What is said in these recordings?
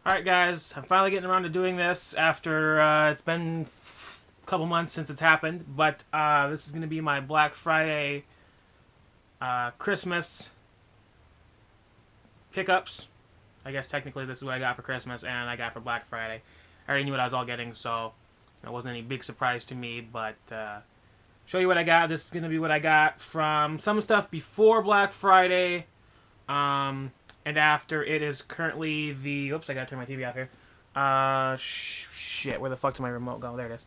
Alright guys, I'm finally getting around to doing this after it's been a couple months since it's happened, but this is going to be my Black Friday Christmas pickups. I guess technically this is what I got for Christmas and I got for Black Friday. I already knew what I was all getting, so it wasn't any big surprise to me, but show you what I got. This is going to be what I got from some stuff before Black Friday, and after. It is currently the... Oops, I gotta turn my TV off here. Shit, where the fuck did my remote go? There it is.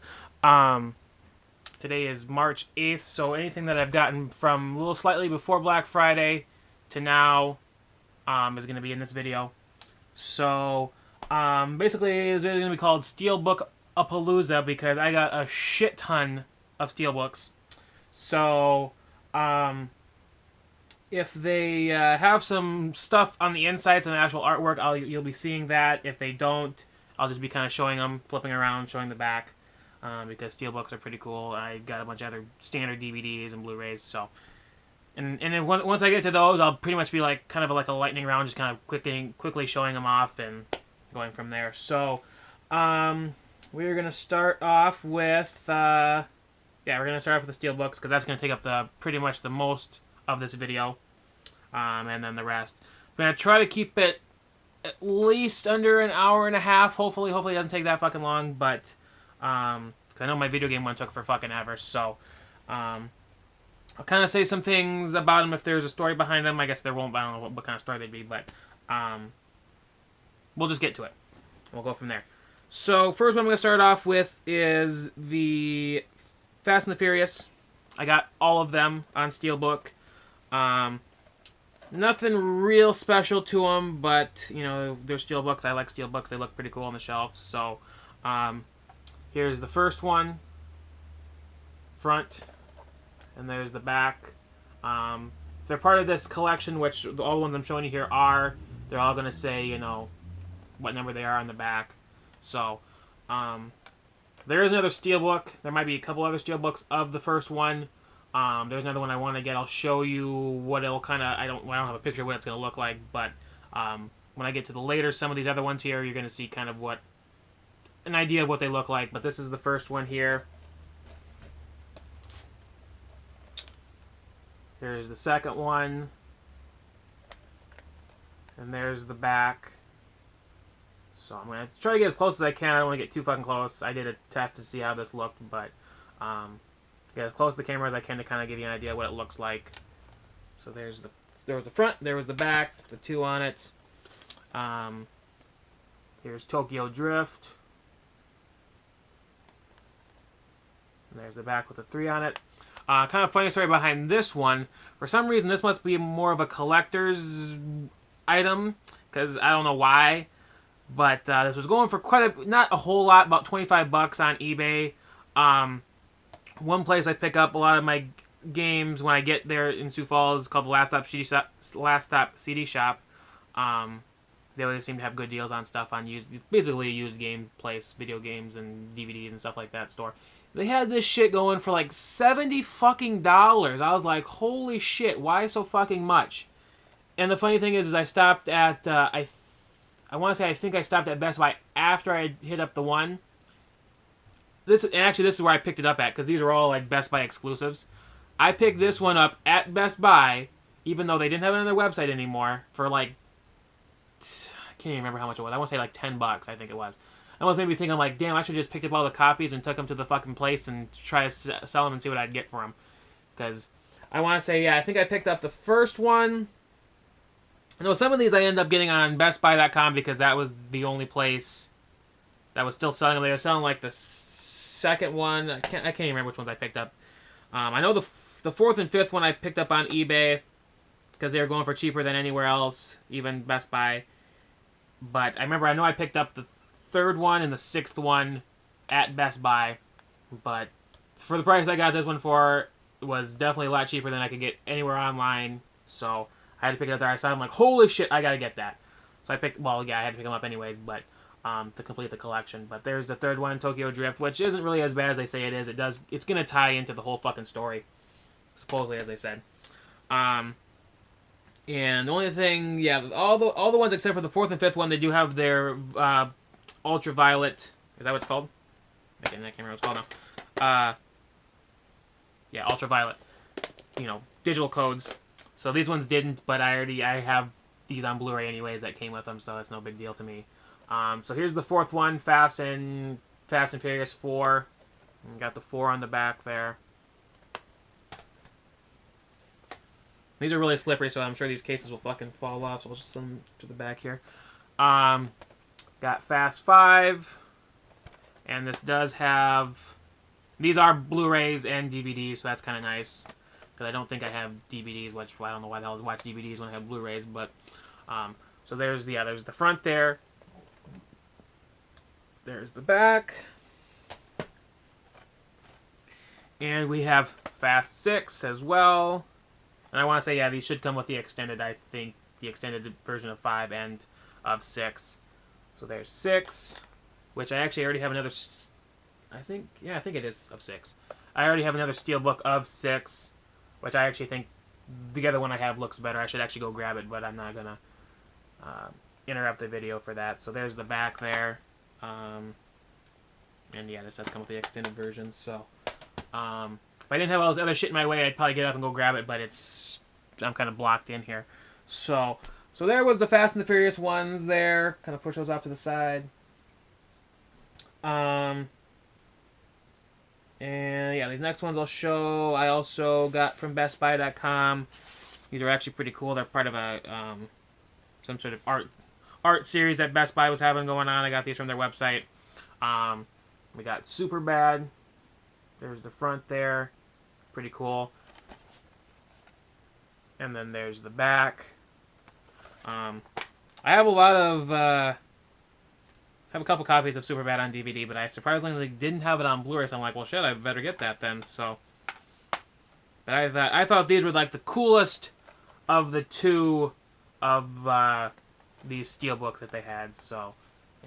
Today is March 8th, so anything that I've gotten from a little slightly before Black Friday to now is going to be in this video. So, basically, it's really going to be called Steelbook a Palooza because I got a shit ton of Steelbooks. So, if they have some stuff on the inside, some actual artwork, you'll be seeing that. If they don't, I'll just be kind of showing them, flipping around, showing the back, because Steelbooks are pretty cool. I got a bunch of other standard DVDs and Blu-rays, so... And then once I get to those, I'll pretty much be like kind of like a lightning round, just kind of quickly showing them off and going from there. So, we're going to start off with... we're going to start off with the Steelbooks, because that's going to take up pretty much the most of this video, and then the rest. I'm going to try to keep it at least under an hour and a half. Hopefully it doesn't take that fucking long, but, 'cause I know my video game one took for fucking ever, so, I'll kind of say some things about them if there's a story behind them. I guess there won't, I don't know what kind of story they'd be, but, we'll just get to it. We'll go from there. So, first one I'm going to start off with is the Fast and the Furious. I got all of them on Steelbook. Nothing real special to them, but, you know, they're Steelbooks. I like Steelbooks. They look pretty cool on the shelf. So, here's the first one. Front. And there's the back. They're part of this collection, which all the ones I'm showing you here are. They're all going to say, you know, what number they are on the back. So, there is another Steelbook. There might be a couple other Steelbooks of the first one. There's another one I want to get. I'll show you what it'll kind of... I don't have a picture of what it's going to look like, but when I get to the later, some of these other ones here, you're going to see kind of an idea of what they look like. But this is the first one here. Here's the second one. And there's the back. So I'm going to try to get as close as I can. I don't want to get too fucking close. I did a test to see how this looked, but get as close to the camera as I can to kind of give you an idea what it looks like. So there was the front, there was the back, the two on it. Here's Tokyo Drift. And there's the back with the 3 on it. Kind of funny story behind this one. For some reason, this must be more of a collector's item, because I don't know why. But this was going for not a whole lot, about 25 bucks on eBay. One place I pick up a lot of my games when I get there in Sioux Falls is called the Last Stop CD Shop. They always seem to have good deals on stuff on used, basically a used game place, video games and DVDs and stuff like that store. They had this shit going for like $70 fucking dollars. I was like, holy shit, why so fucking much? And the funny thing is I stopped at I want to say I think I stopped at Best Buy after I hit up the one. This is where I picked it up at, because these are all like Best Buy exclusives. I picked this one up at Best Buy, even though they didn't have it on their website anymore, for like, I can't even remember how much it was. I want to say like 10 bucks, I think it was. That was made me think, I'm like, damn, I should have just picked up all the copies and took them to the fucking place and try to sell them and see what I'd get for them. Because I want to say, yeah, I think I picked up the first one. I know some of these I ended up getting on BestBuy.com because that was the only place that was still selling them. They were selling like the second one. I can't even remember which ones I picked up. I know the fourth and fifth one I picked up on eBay because they were going for cheaper than anywhere else, even Best Buy. But I know I picked up the third one and the sixth one at Best Buy. But for the price I got this one for, it was definitely a lot cheaper than I could get anywhere online. So I had to pick it up there. I saw them like, holy shit, I gotta get that. So I picked, well, yeah, I had to pick them up anyways, but to complete the collection. But there's the third one, Tokyo Drift, which isn't really as bad as they say it is. It's gonna tie into the whole fucking story, supposedly, as they said. And the only thing, yeah, all the ones except for the fourth and fifth one, they do have their ultraviolet. Is that what it's called? I can't remember what it's called now. Yeah, ultraviolet. You know, digital codes. So these ones didn't, but I have these on Blu-ray anyways that came with them, so it's no big deal to me. So here's the fourth one, Fast and Furious 4. And got the 4 on the back there. These are really slippery, so I'm sure these cases will fucking fall off. So we'll just send them to the back here. Got Fast 5. And this does have... These are Blu-rays and DVDs, so that's kind of nice. Because I don't think I have DVDs, which I don't know why the hell I watch DVDs when I have Blu-rays. But, so there's the front there. There's the back. And we have Fast 6 as well. And I want to say, yeah, these should come with the extended, I think, the extended version of 5 and of 6. So there's 6, which I actually already have another, I think it is of 6. I already have another Steelbook of 6, which I actually think the other one I have looks better. I should actually go grab it, but I'm not going to interrupt the video for that. So there's the back there. And yeah, this does come with the extended version, so... if I didn't have all this other shit in my way, I'd probably get up and go grab it, but I'm kind of blocked in here. So there was the Fast and the Furious ones there. Kind of push those off to the side. And yeah, these next ones I'll show. I also got from BestBuy.com. These are actually pretty cool. They're part of a some sort of art series that Best Buy was having going on. I got these from their website. We got Superbad. There's the front there. Pretty cool. And then there's the back. I have a lot of... have a couple copies of Superbad on DVD, but I surprisingly didn't have it on Blu-ray, so I'm like, well, shit, I better get that then, so... But I thought these were, like, the coolest of the two of these Steelbooks that they had, so...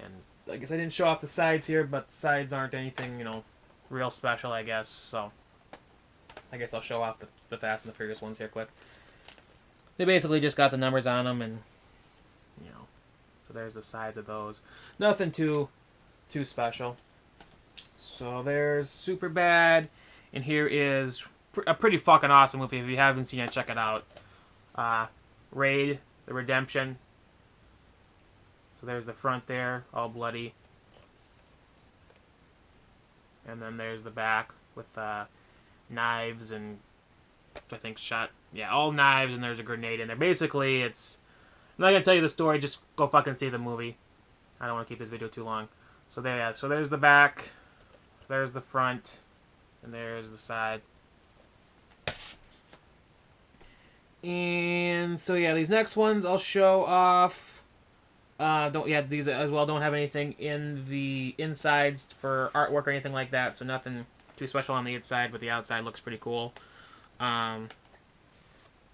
And I guess I didn't show off the sides here, but the sides aren't anything, you know, real special, I guess, so... I guess I'll show off the Fast and the Furious ones here quick. They basically just got the numbers on them, and, you know, so there's the sides of those. Nothing too special. So there's Superbad, and here is a pretty fucking awesome movie. If you haven't seen it, check it out. Raid, The Redemption. So there's the front there, all bloody. And then there's the back with knives and, I think, shot. Yeah, all knives, and there's a grenade in there. Basically, I'm not going to tell you the story, just go fucking see the movie. I don't want to keep this video too long. So there, yeah, so there's the back, there's the front, and there's the side. And so yeah, these next ones I'll show off. These as well don't have anything in the insides for artwork or anything like that, so nothing too special on the inside, but the outside looks pretty cool.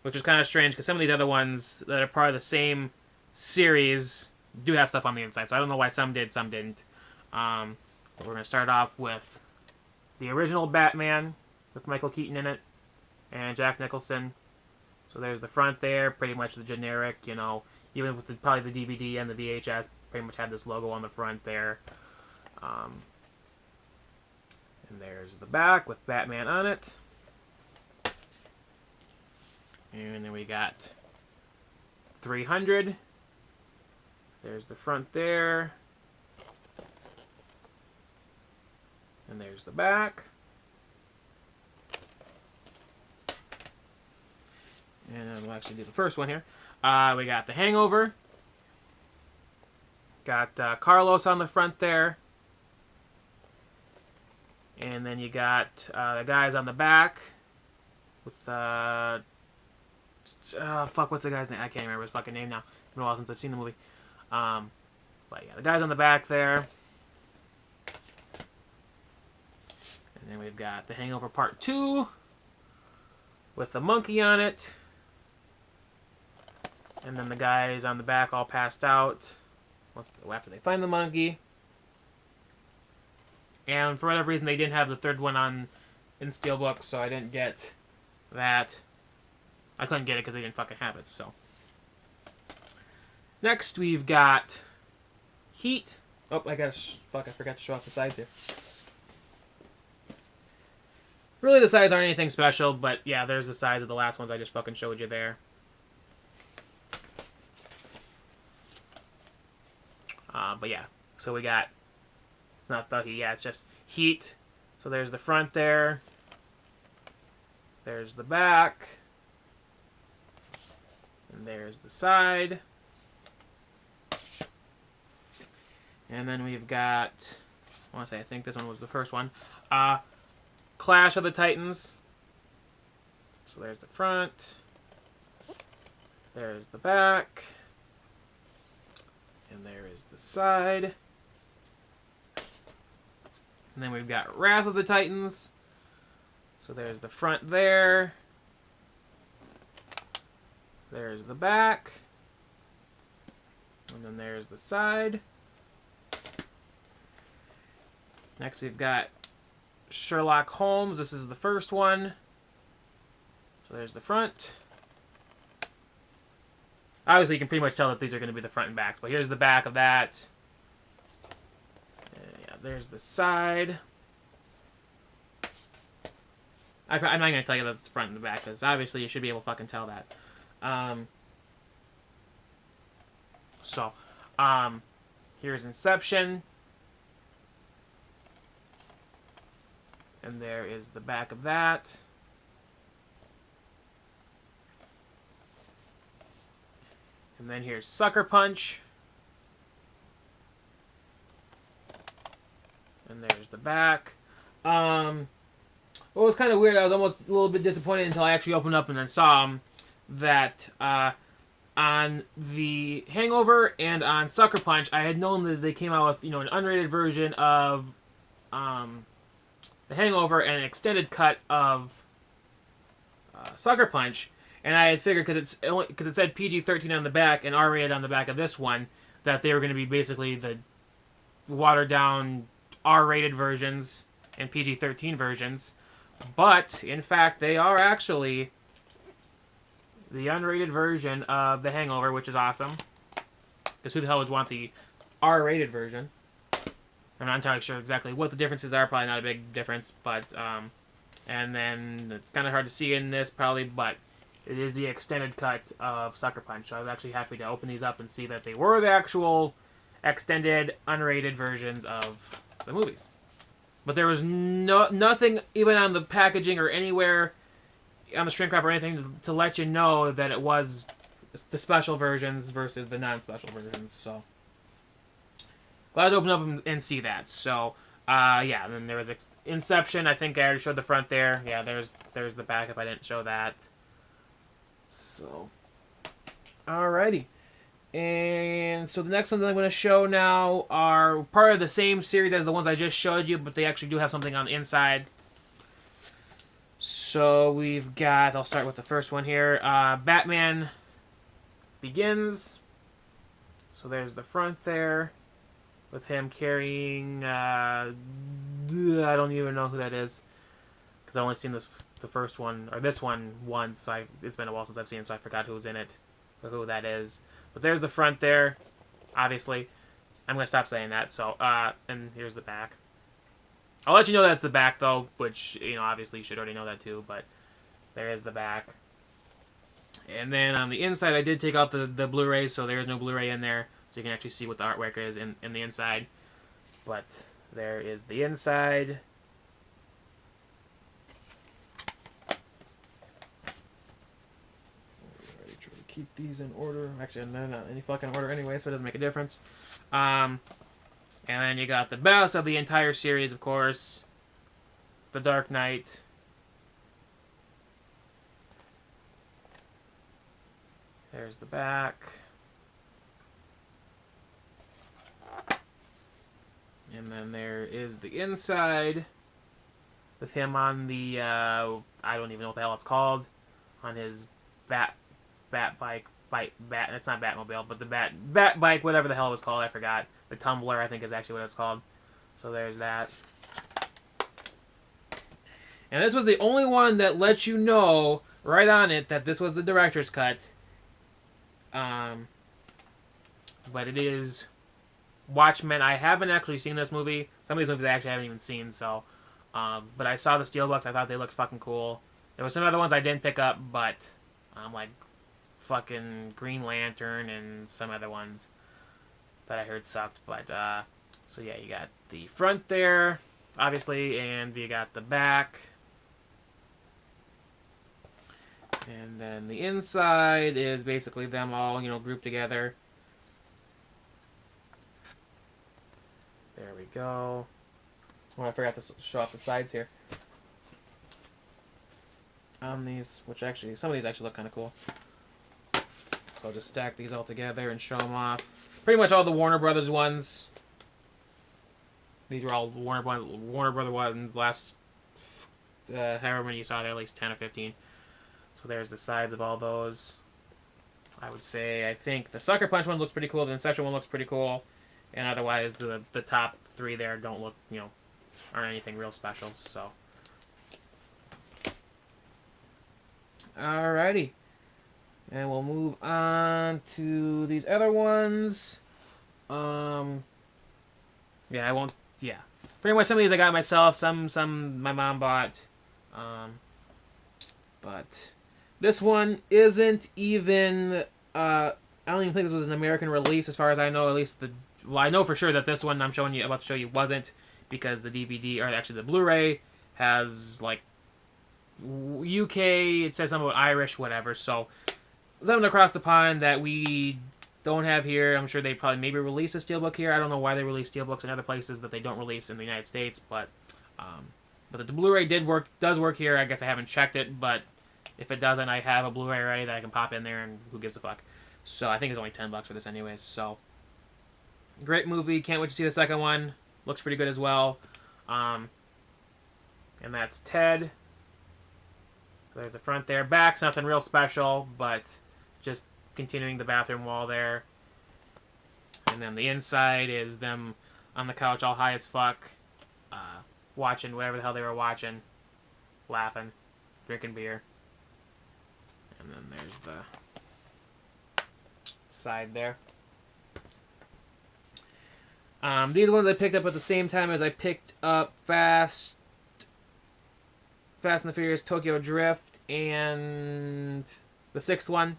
Which is kind of strange, because some of these other ones that are part of the same series do have stuff on the inside, so I don't know why some did, some didn't. But we're going to start off with the original Batman, with Michael Keaton in it, and Jack Nicholson. So there's the front there, pretty much the generic, you know, even with probably the DVD and the VHS, pretty much had this logo on the front there. And there's the back with Batman on it. And then we got 300. There's the front there. And there's the back. And we'll actually do the first one here. We got The Hangover. Got Carlos on the front there. And then you got the guys on the back with fuck, what's the guy's name? I can't remember his fucking name now. It's been a while since I've seen the movie. But yeah, the guys on the back there. And then we've got The Hangover Part 2 with the monkey on it. And then the guys on the back all passed out after they find the monkey. And for whatever reason, they didn't have the third one in Steelbook, so I didn't get that. I couldn't get it because they didn't fucking have it, so. Next, we've got Heat. Oh, I forgot to show off the sides here. Really, the sides aren't anything special, but yeah, there's the sides of the last ones I just fucking showed you there. But yeah, so we got, it's not the Heat, yeah, it's just Heat. So there's the front there. There's the back. And there's the side. And then we've got, I want to say, I think this one was the first one. Clash of the Titans. So there's the front. There's the back. And there is the side. And then we've got Wrath of the Titans. So there's the front there. There's the back. And then there's the side. Next we've got Sherlock Holmes. This is the first one. So there's the front. Obviously you can pretty much tell that these are going to be the front and backs, but here's the back of that. And yeah, there's the side. I'm not going to tell you that it's front and the back, because obviously you should be able to fucking tell that. Here's Inception. And there is the back of that. And then here's Sucker Punch. And there's the back. What was kind of weird, I was almost a little bit disappointed until I actually opened up and then saw that on the Hangover and on Sucker Punch, I had known that they came out with, an unrated version of the Hangover and an extended cut of Sucker Punch. And I had figured, because it said PG-13 on the back and R-rated on the back of this one, that they were going to be basically the watered-down R-rated versions and PG-13 versions. But, in fact, they are actually the unrated version of The Hangover, which is awesome. Because who the hell would want the R-rated version? I'm not entirely sure exactly what the differences are. Probably not a big difference, but... and then it's kind of hard to see in this, probably, but... It is the extended cut of Sucker Punch, so I was actually happy to open these up and see that they were the actual extended, unrated versions of the movies. But there was nothing, even on the packaging or anywhere on the shrink wrap or anything, to let you know that it was the special versions versus the non-special versions. So glad to open up and see that. So yeah, and then there was Inception. I think I already showed the front there. Yeah, there's the back if I didn't show that. So, alrighty. And so the next ones I'm going to show now are part of the same series as the ones I just showed you, but they actually do have something on the inside. So we've got, I'll start with the first one here, Batman Begins. So there's the front there with him carrying, I don't even know who that is, because I've only seen the first one, or this one, once. It's been a while since I've seen it, so I forgot who's in it, or who that is. But there's the front there, obviously. I'm going to stop saying that, so, and here's the back. I'll let you know that's the back, though, which, obviously you should already know that, too, but there is the back. And then on the inside, I did take out the Blu-ray, so there is no Blu-ray in there, so you can actually see what the artwork is in the inside. But there is the inside. Keep these in order. Actually, they're not in any fucking order anyway, so it doesn't make a difference. And then you got the best of the entire series, of course, The Dark Knight. There's the back. And then there is the inside with him on the, I don't even know what the hell it's called, on his bat bike, it's not Batmobile, but the bat bike, whatever the hell it was called, I forgot. The Tumbler, I think, is actually what it's called. So there's that. And this was the only one that lets you know, right on it, that this was the director's cut. but it is Watchmen. I haven't actually seen this movie. Some of these movies I actually haven't even seen, so. But I saw the Steelbooks. I thought they looked fucking cool. There were some other ones I didn't pick up, but like fucking Green Lantern and some other ones that I heard sucked. But so yeah, you got the front there, obviously, and you got the back. And then the inside is basically them all, grouped together. There we go. Oh, I forgot to show off the sides here. On these, which actually, some of these actually look kind of cool. So I'll just stack these all together and show them off. Pretty much all the Warner Brothers ones. These were all Warner Brother ones. Last, however many you saw there, at least 10 or 15. So there's the sides of all those. I would say, I think the Sucker Punch one looks pretty cool. The Inception one looks pretty cool. And otherwise, the top three there don't look, aren't anything real special. So, alrighty. And we'll move on to these other ones. Yeah, I won't. Yeah, pretty much some of these I got myself. Some my mom bought. But this one isn't even. I don't even think this was an American release, as far as I know. At least well, I know for sure that this one I'm about to show you wasn't, because the DVD, or actually the Blu-ray, has like UK. It says something about Irish, whatever. So something across the pond that we don't have here. I'm sure they probably maybe release a Steelbook here. I don't know why they release Steelbooks in other places that they don't release in the United States, but the Blu-ray does work here. I guess I haven't checked it, but if it doesn't, I have a Blu-ray ready that I can pop in there, and who gives a fuck. So I think it's only $10 for this anyways. So great movie. Can't wait to see the second one. Looks pretty good as well. And that's Ted. So there's the front there. Back's nothing real special, but just continuing the bathroom wall there. And then the inside is them on the couch all high as fuck, watching whatever the hell they were watching, laughing, drinking beer. And then there's the side there. These ones I picked up at the same time as I picked up Fast and the Furious Tokyo Drift and the sixth one.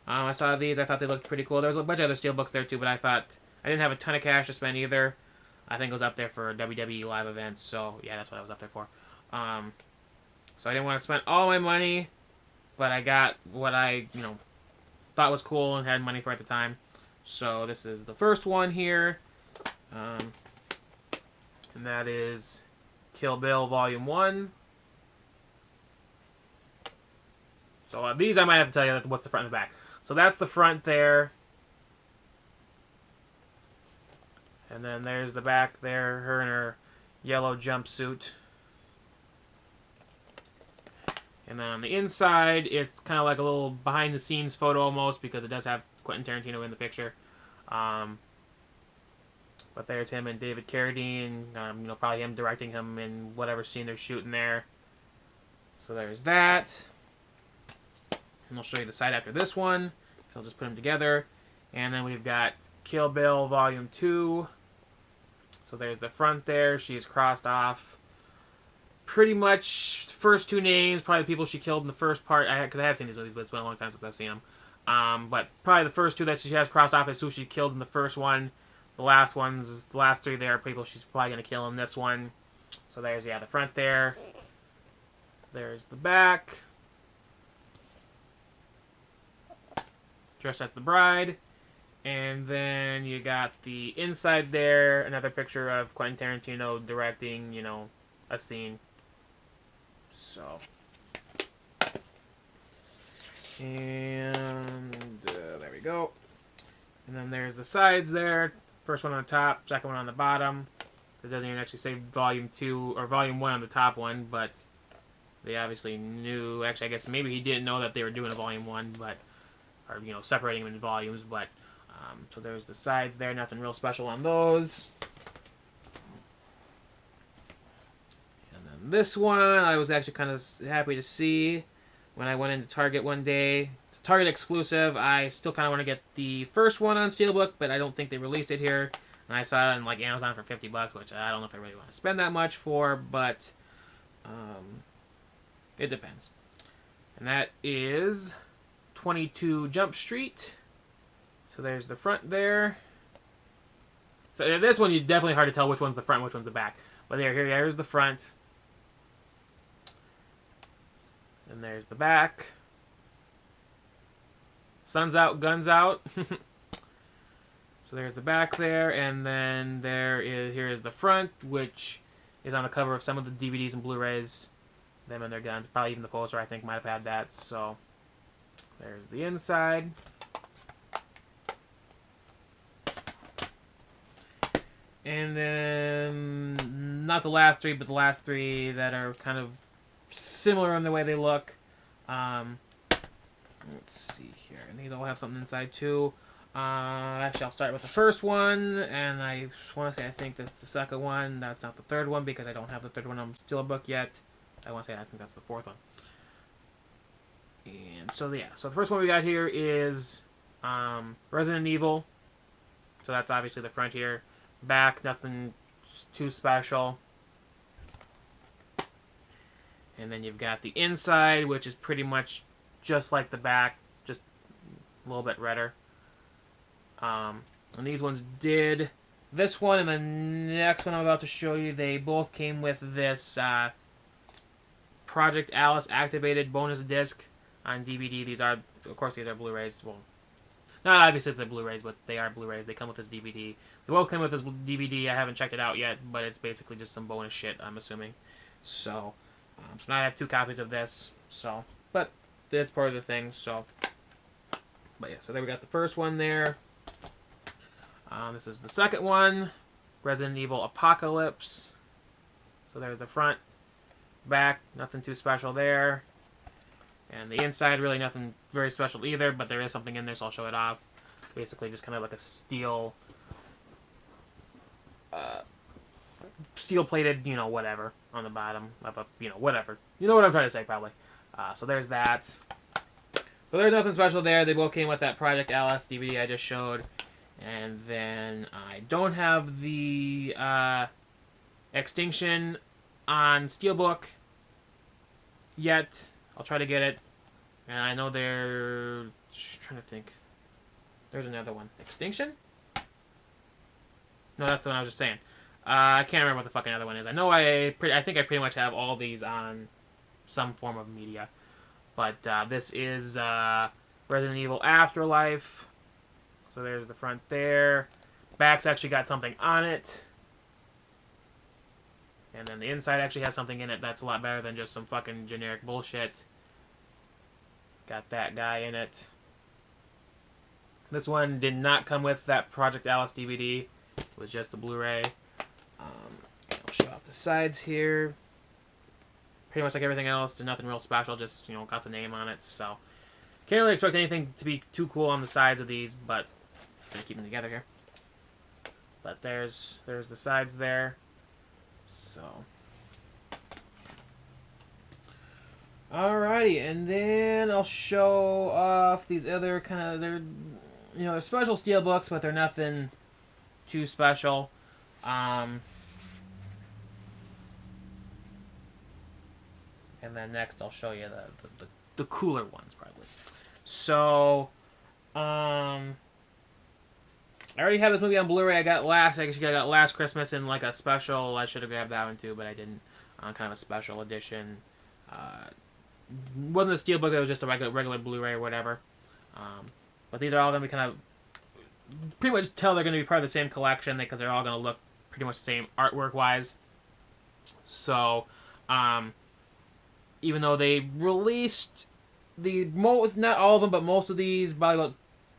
I saw these. I thought they looked pretty cool. There was a bunch of other Steelbooks there too, but I thought I didn't have a ton of cash to spend either. I think it was up there for WWE live events, so yeah, that's what I was up there for. So I didn't want to spend all my money, but I got what I thought was cool and had money for at the time. So this is the first one here, and that is Kill Bill Volume 1. So these I might have to tell you what's the front and the back. So that's the front there. And then there's the back there, her in her yellow jumpsuit. And then on the inside, it's kind of like a little behind-the-scenes photo almost, because it does have Quentin Tarantino in the picture. But there's him and David Carradine, probably him directing him in whatever scene they're shooting there. So there's that. And I'll show you the side after this one. So I'll just put them together. And then we've got Kill Bill Volume 2. So there's the front there. She's crossed off pretty much the first two names. Probably the people she killed in the first part. Because I have seen these movies, but it's been a long time since I've seen them. But probably the first two that she has crossed off is who she killed in the first one. The last three there are people she's probably going to kill in this one. So there's, the front there. There's the back. Dressed as the bride. And then you got the inside there, another picture of Quentin Tarantino directing, a scene. So. And there we go. And then there's the sides there. First one on the top, second one on the bottom. It doesn't even actually say Volume 2 or Volume 1 on the top one, but they obviously knew. Actually, I guess maybe he didn't know that they were doing a Volume 1, but, or, separating them in volumes, but. So there's the sides there, nothing real special on those. And then this one, I was actually kind of happy to see. when I went into Target one day. It's a Target exclusive. I still kind of want to get the first one on Steelbook, but I don't think they released it here. And I saw it on like Amazon for $50, which I don't know if I really want to spend that much for, but it depends. And that is 22 Jump Street. So there's the front there. So this one, is definitely hard to tell which one's the front and which one's the back. But here's the front. And there's the back. Sun's out, guns out. So there's the back there, and then here is the front, which is on the cover of some of the DVDs and Blu-rays. Them and their guns. Probably even the poster, I think, might have had that. So there's the inside. And then, not the last three, but the last three that are kind of similar in the way they look. Let's see here. And these all have something inside, too. Actually, I'll start with the first one. And I just want to say I think that's the second one. That's not the third one, because I don't have the third one on Steelbook yet. I want to say I think that's the fourth one. And so, yeah. So the first one we got here is Resident Evil. So that's obviously the front here. Back, nothing too special. And then you've got the inside, which is pretty much just like the back, just a little bit redder. And these ones did. This one and the next one I'm about to show you, they both came with this Project Alice activated bonus disc on DVD. These are, of course, these are Blu-rays. Well, not obviously the Blu-rays, but they are Blu-rays. They come with this DVD. They both come with this DVD. I haven't checked it out yet, but it's basically just some bonus shit, I'm assuming. So now I have 2 copies of this. So, but that's part of the thing. So, but yeah. So there we got the first one there. This is the second one, Resident Evil Apocalypse. So there's the front, back, nothing too special there. And the inside, really nothing very special either, but there is something in there, so I'll show it off. Basically just kind of like a steel-plated, you know, whatever, on the bottom. You know, whatever. You know what I'm trying to say, probably. So there's that. But there's nothing special there. They both came with that Project Alice DVD I just showed. And then I don't have the Extinction on Steelbook yet. I'll try to get it. And I know they're trying to think. There's another one. Extinction? No, that's the one I was just saying. I can't remember what the fucking other one is. I know I think I pretty much have all these on some form of media. But this is Resident Evil Afterlife. So there's the front there. Back's actually got something on it. And then the inside actually has something in it that's a lot better than just some fucking generic bullshit. Got that guy in it. This one did not come with that Project Alice DVD. It was just the Blu-ray. I'll show off the sides here. Pretty much like everything else. There's nothing real special. Just, you know, got the name on it. So, can't really expect anything to be too cool on the sides of these, but I'm gonna keep them together here. But there's the sides there. So, alrighty, and then I'll show off these other kind of, they're special Steelbooks, but they're nothing too special. And then next I'll show you the cooler ones, probably. So, I already have this movie on Blu-ray. I got last Christmas in like a special. I should have grabbed that one too, but I didn't. Kind of a special edition. Wasn't a Steelbook. It was just a regular Blu-ray or whatever. But these are all going to be kind of pretty much tell they're going to be part of the same collection because they're all going to look pretty much the same artwork-wise. So, even though they released not all of them, but most of these probably about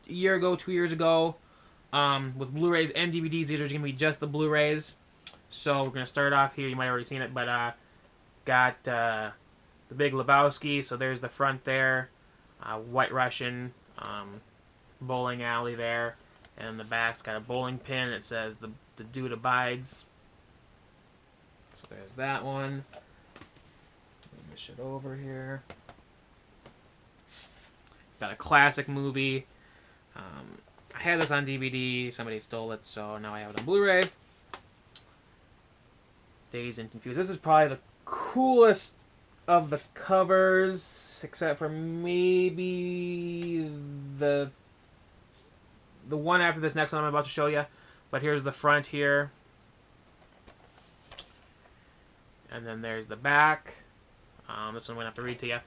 a year ago, 2 years ago. With Blu-rays and DVDs, these are going to be just the Blu-rays. So we're going to start off here. You might have already seen it, but got the Big Lebowski. So there's the front there. White Russian, bowling alley there. And the back's got a bowling pin. It says the dude abides. So there's that one. Let me push it over here. Got a classic movie. I had this on DVD. Somebody stole it, so now I have it on Blu-ray. Dazed and Confused. This is probably the coolest of the covers, except for maybe the one after this next one I'm about to show you. But here's the front here. And then there's the back. This one I'm going to have to read to you.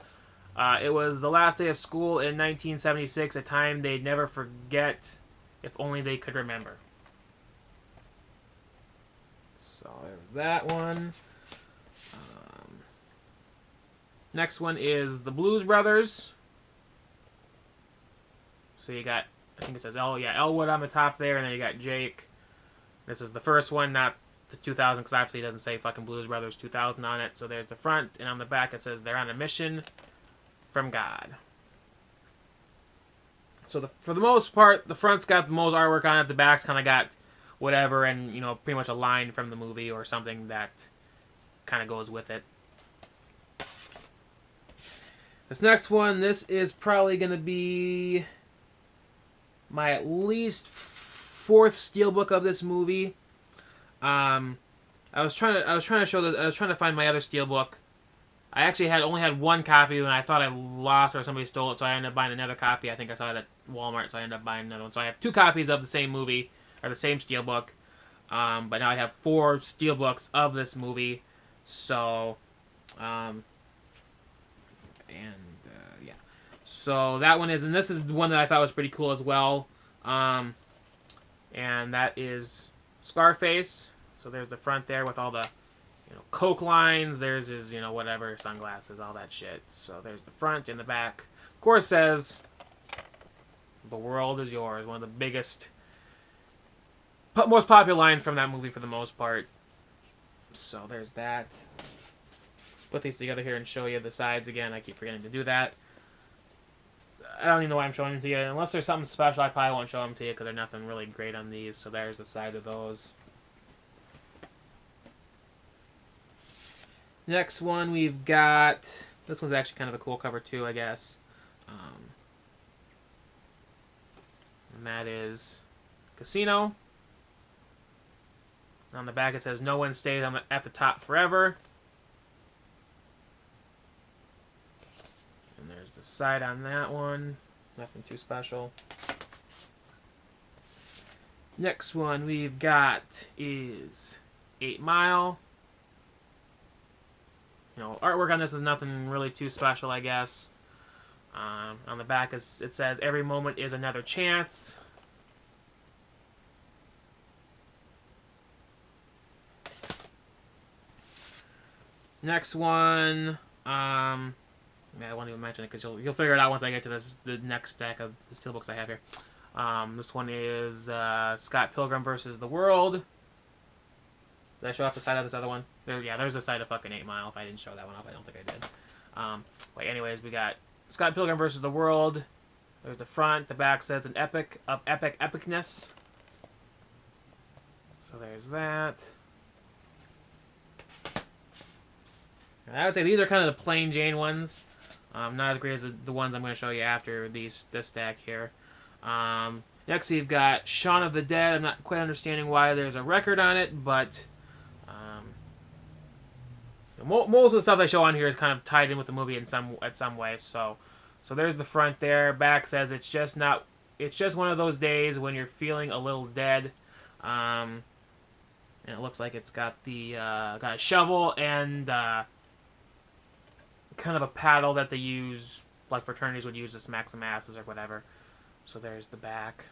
It was the last day of school in 1976, a time they'd never forget if only they could remember. So there's that one. Next one is the Blues Brothers. So you got, I think it says Elwood on the top there, and then you got Jake. This is the first one, not the 2000, because obviously it doesn't say fucking Blues Brothers 2000 on it. So there's the front, and on the back it says they're on a mission from God. So for the most part, the front's got the most artwork on it. The back's kind of got whatever, and you know, pretty much a line from the movie or something that kind of goes with it. This next one, this is probably going to be my at least fourth steelbook of this movie. I was trying to find my other steelbook. I actually only had one copy, and I thought I lost or somebody stole it, so I ended up buying another copy. I think I saw it at Walmart, so I ended up buying another one. So I have two copies of the same movie, or the same steelbook. But now I have 4 steelbooks of this movie. So, yeah. So that one is, and this is the one that I thought was pretty cool as well. And that is Scarface. So there's the front there with all the, you know, Coke lines. There's his, you know, whatever, sunglasses, all that shit. So there's the front and the back. Of course, says, "The world is yours." One of the biggest, most popular lines from that movie for the most part. So there's that. Put these together here and show you the sides again. I keep forgetting to do that. I don't even know why I'm showing them to you. Unless there's something special, I probably won't show them to you because there's nothing really great on these. So there's the sides of those. Next one we've got... This one's actually kind of a cool cover too, I guess. And that is Casino. On the back it says, "No one stays at the top forever." And there's the side on that one. Nothing too special. Next one we've got is 8 Mile. You know, artwork on this is nothing really too special, I guess. On the back it says, "Every moment is another chance." Next one, yeah, I won't even mention it because you'll figure it out once I get to the next stack of the steelbooks I have here. This one is Scott Pilgrim versus the World. Did I show off the side of this other one? There's the side of fucking 8 Mile. If I didn't show that one off, I don't think I did. Wait, anyways, we got Scott Pilgrim versus the World. There's the front. The back says, "An epic of epic epicness." So there's that. And I would say these are kind of the plain Jane ones. Not as great as the ones I'm going to show you after this stack here. Next we've got Shaun of the Dead. I'm not quite understanding why there's a record on it, but most of the stuff I show on here is kind of tied in with the movie in some way. So there's the front there. Back says, it's just one of those days when you're feeling a little dead. And it looks like it's got got a shovel and kind of a paddle that they use, like fraternities would use to smack some asses or whatever. So there's the back.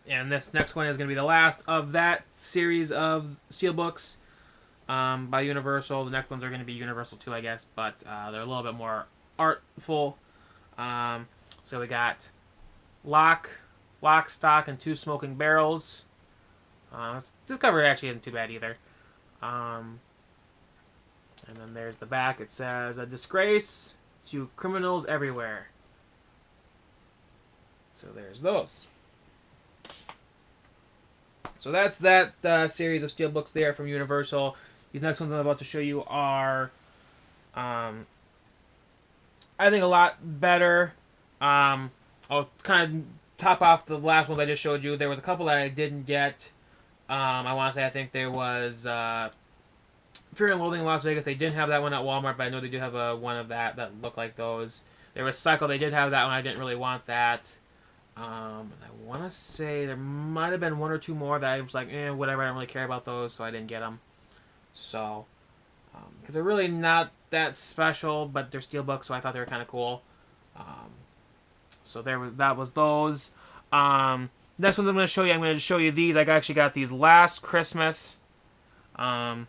And this next one is going to be the last of that series of steelbooks by Universal. The next ones are going to be Universal too, I guess, but they're a little bit more artful. So we got Lock, Stock, and Two Smoking Barrels. This cover actually isn't too bad either. And then there's the back. It says, "A disgrace to criminals everywhere." So there's those. So that's that series of steelbooks there from Universal. These next ones I'm about to show you are... I I think a lot better. I'll kind of top off the last ones I just showed you. There was a couple that I didn't get. I want to say I think there was Fear and Loathing in Las Vegas. They didn't have that one at Walmart, but I know they do have one of that looked like those. There was Cycle. They did have that one. I didn't really want that. And I want to say there might have been one or two more that I was like, whatever. I don't really care about those, so I didn't get them. So, because they're really not that special, but they're Steelbook, so I thought they were kind of cool. So that was those. Next ones I'm going to show you. I'm going to show you these. I actually got these last Christmas. Because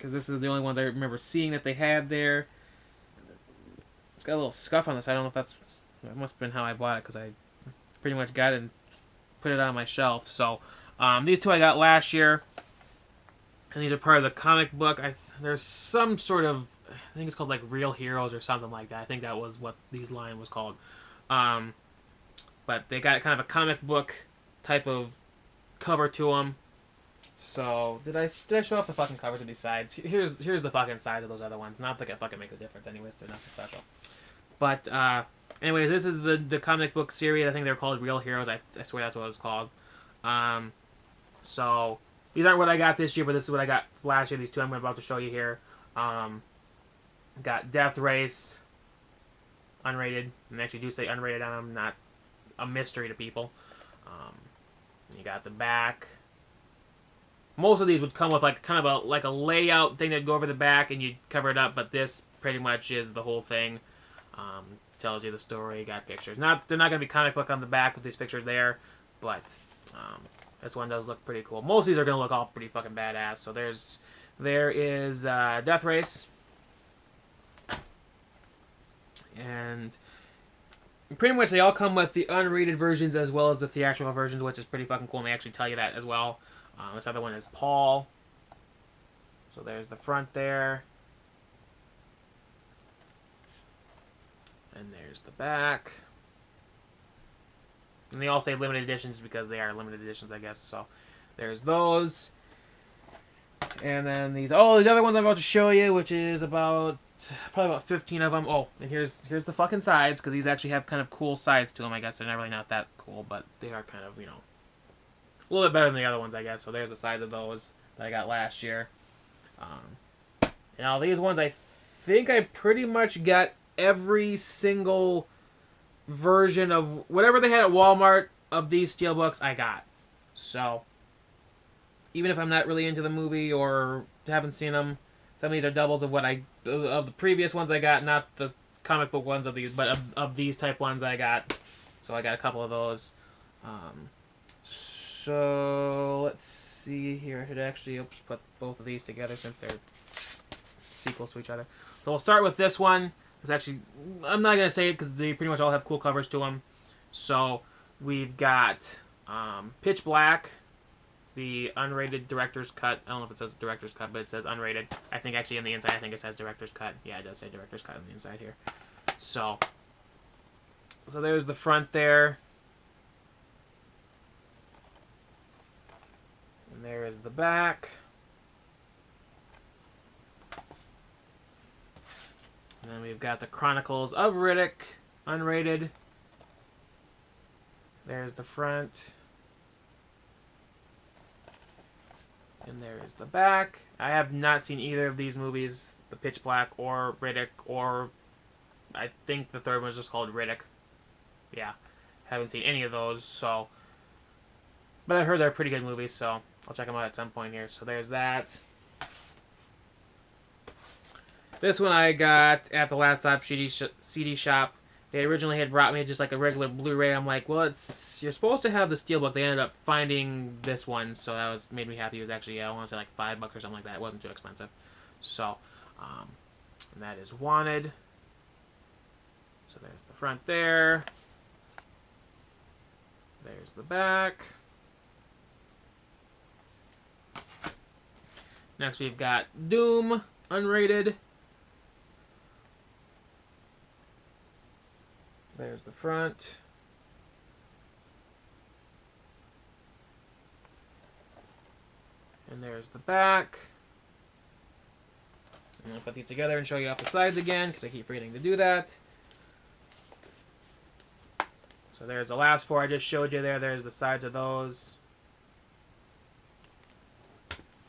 this is the only ones I remember seeing that they had there. It's got a little scuff on this. I don't know if that must have been how I bought it, because I pretty much got it and put it on my shelf. So these two I got last year, and these are part of the comic book. There's some sort of, I think it's called like Real Heroes or something like that. I think that was what these line was called. But they got kind of a comic book type of cover to them. So did I show off the fucking covers of these sides? Here's the fucking side of those other ones. Not that it fucking makes a difference, anyways. They're nothing special. But anyways, this is the comic book series. I think they're called Real Heroes. I swear that's what it was called. So these aren't what I got this year, but this is what I got last year. These two I'm about to show you here. Got Death Race, unrated, and they actually do say unrated on them, not a mystery to people. You got the back. Most of these would come with like kind of a layout thing that'd go over the back and you'd cover it up, but this pretty much is the whole thing. Tells you the story, got pictures. They're not gonna be comic book on the back with these pictures there, but this one does look pretty cool. Most of these are gonna look all pretty fucking badass. So there is Death Race, and pretty much they all come with the unrated versions as well as the theatrical versions, which is pretty fucking cool, and they actually tell you that as well. This other one is Paul. So there's the front there. And there's the back. And they all say limited editions because they are limited editions, I guess. So there's those. And then these other ones I'm about to show you, which is probably about 15 of them. Oh, and here's the fucking sides, because these actually have kind of cool sides to them, I guess. They're not really not that cool, but they are kind of, a little bit better than the other ones, I guess. So there's the size of those that I got last year. Now these ones, I think I pretty much got every single version of whatever they had at Walmart of these Steelbooks, I got. So even if I'm not really into the movie or haven't seen them, some of these are doubles of of the previous ones I got, not the comic book ones of these, but of these type ones I got. So I got a couple of those. So let's see here. I should actually put both of these together since they're sequels to each other. So we'll start with this one. It's actually, I'm not going to say it because they pretty much all have cool covers to them. So we've got Pitch Black, the unrated director's cut. I don't know if it says director's cut, but it says unrated. I think actually on the inside, I think it says director's cut. Yeah, it does say director's cut on the inside here. So there's the front there. And there is the back. And then we've got the Chronicles of Riddick, unrated. There's the front. And there is the back. I have not seen either of these movies, the Pitch Black or Riddick, or I think the third one was just called Riddick. Yeah, haven't seen any of those, so. But I heard they're pretty good movies, so I'll check them out at some point here. So there's that. This one I got at the Last Stop CD shop. They originally had brought me just like a regular Blu-ray. I'm like, well, you're supposed to have the Steelbook. They ended up finding this one, so that made me happy. It was actually, I want to say like $5 or something like that. It wasn't too expensive. So, and that is Wanted. So there's the front there. There's the back. Next we've got Doom, unrated. There's the front. And there's the back. I'm going to put these together and show you off the sides again, because I keep forgetting to do that. So there's the last 4 I just showed you there. There's the sides of those.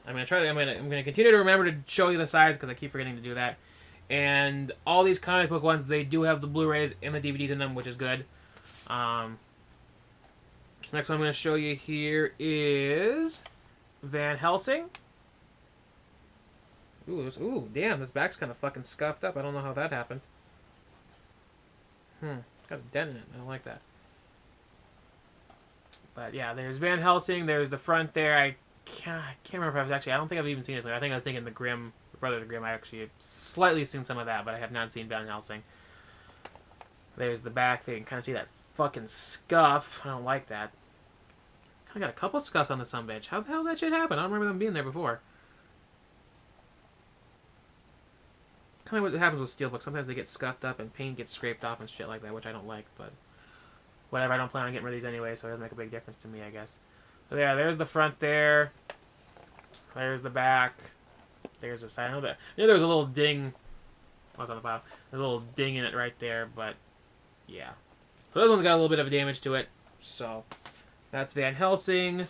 I'm gonna continue to remember to show you the sides because I keep forgetting to do that. And all these comic book ones, they do have the Blu-rays and the DVDs in them, which is good. Next one I'm going to show you here is Van Helsing. Ooh, damn, this back's kind of fucking scuffed up. I don't know how that happened. Got a dent in it. I don't like that. But yeah, there's Van Helsing. There's the front there. I can't remember if I was actually... I don't think I've even seen this movie. I think I was thinking the Grimm, Brother of the Grimm. I actually have slightly seen some of that, but I have not seen Van Helsing. There's the back. You can kind of see that fucking scuff. I don't like that. Kind of got a couple scuffs on the sumbitch. How the hell did that shit happen? I don't remember them being there before. Tell me what happens with Steelbook. Sometimes they get scuffed up and paint gets scraped off and shit like that, which I don't like, but whatever. I don't plan on getting rid of these anyway, so it doesn't make a big difference to me, I guess. So yeah, there's the front there. There's the back. There's the side. I know there was a little ding. Oh, it's on the bottom. There's a little ding in it right there, but yeah. So this one's got a little bit of damage to it. So that's Van Helsing.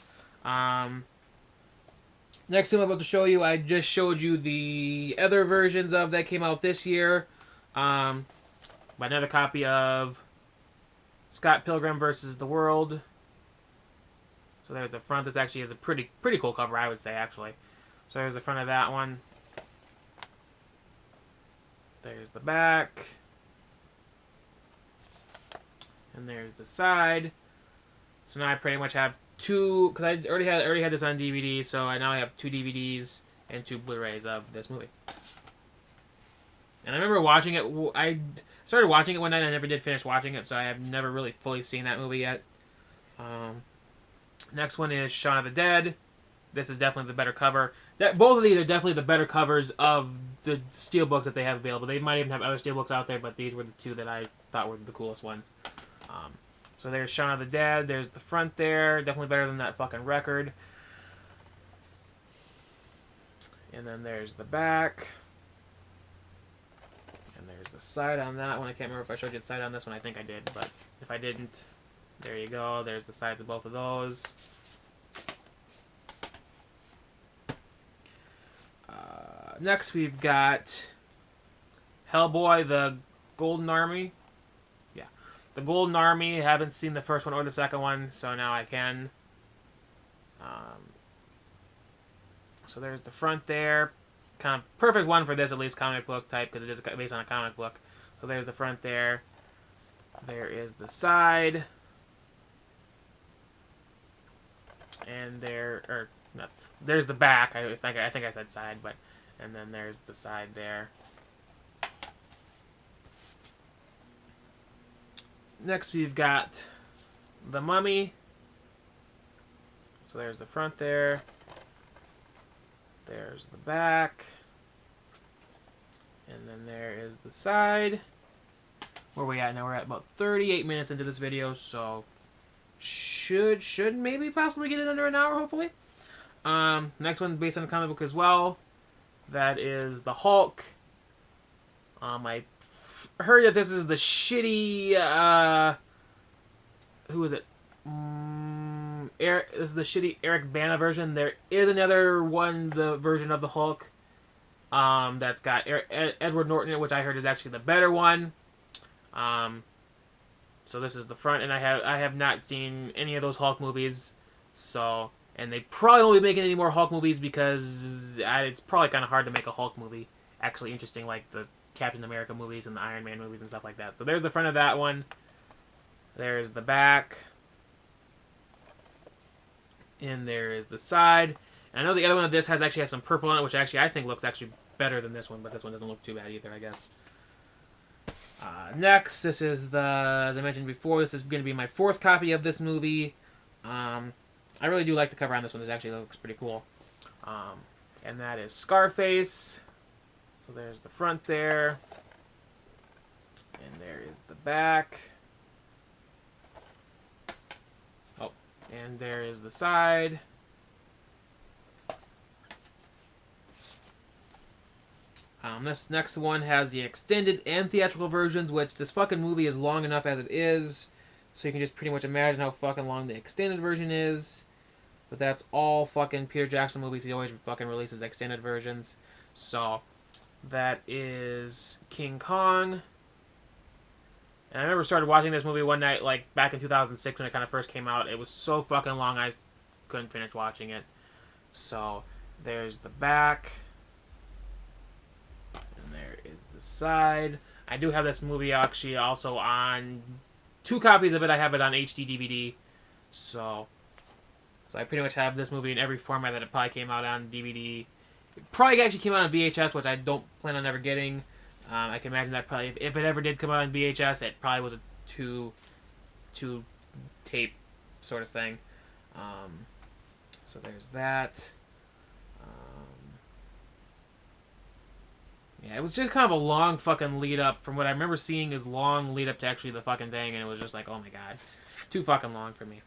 Next thing I'm about to show you, I just showed you the other versions of that came out this year. Another copy of Scott Pilgrim versus the World. So there's the front. This actually is a pretty cool cover, I would say, actually. So there's the front of that one. There's the back. And there's the side. So now I pretty much have 2, because I already had this on DVD, so now I have 2 DVDs and 2 Blu-rays of this movie. And I remember watching it. I started watching it one night and I never did finish watching it, so I have never really fully seen that movie yet. Next one is Shaun of the Dead. This is definitely the better cover. Both of these are definitely the better covers of the Steelbooks that they have available. They might even have other Steelbooks out there, but these were the 2 that I thought were the coolest ones. So there's Shaun of the Dead. There's the front there. Definitely better than that fucking record. And then there's the back. And there's the side on that one. I can't remember if I showed you the side on this one. I think I did, but if I didn't, there you go. There's the sides of both of those. Next we've got Hellboy, the Golden Army. Yeah, the Golden Army. I haven't seen the first one or the second one, so now I can. So there's the front there. Kind of perfect one for this, at least comic book type, because it is based on a comic book. So there's the front there. There is the side. And there's the back. I think I said side, but and then there's the side there. Next we've got the Mummy. So there's the front there. There's the back. And then there is the side. Where are we at now? We're at about 38 minutes into this video, so should maybe possibly get it under an hour, hopefully. Next one based on a comic book as well. That is the Hulk. I heard that this is the shitty who is it? This is the shitty Eric Bana version. There is another one, the version of the Hulk, that's got Edward Norton in it, which I heard is actually the better one. So this is the front, and I have not seen any of those Hulk movies. So, and they probably won't be making any more Hulk movies because it's probably kind of hard to make a Hulk movie actually interesting, like the Captain America movies and the Iron Man movies and stuff like that. So there's the front of that one. There's the back. And there is the side. And I know the other one of this actually has some purple on it, which actually I think looks actually better than this one, but this one doesn't look too bad either, I guess. Next, this is as I mentioned before, this is going to be my 4th copy of this movie. I really do like the cover on this one. This actually looks pretty cool. And that is Scarface. So there's the front there. And there is the back. Oh, and there is the side. This next one has the extended and theatrical versions, which this fucking movie is long enough as it is. So you can just pretty much imagine how fucking long the extended version is. But that's all fucking Peter Jackson movies. He always fucking releases extended versions. So that is King Kong. And I remember started watching this movie one night, like back in 2006 when it kind of first came out. It was so fucking long I couldn't finish watching it. So there's the back. And there is the side. I do have this movie actually also on 2 copies of it. I have it on HD DVD. So I pretty much have this movie in every format that it probably came out on DVD. It probably actually came out on VHS, which I don't plan on ever getting. I can imagine that probably, if it ever did come out on VHS, it probably was a two tape sort of thing. So there's that. Yeah, it was just kind of a long fucking lead up. From what I remember seeing is long lead up to actually the fucking thing, and it was just like, oh my god, too fucking long for me.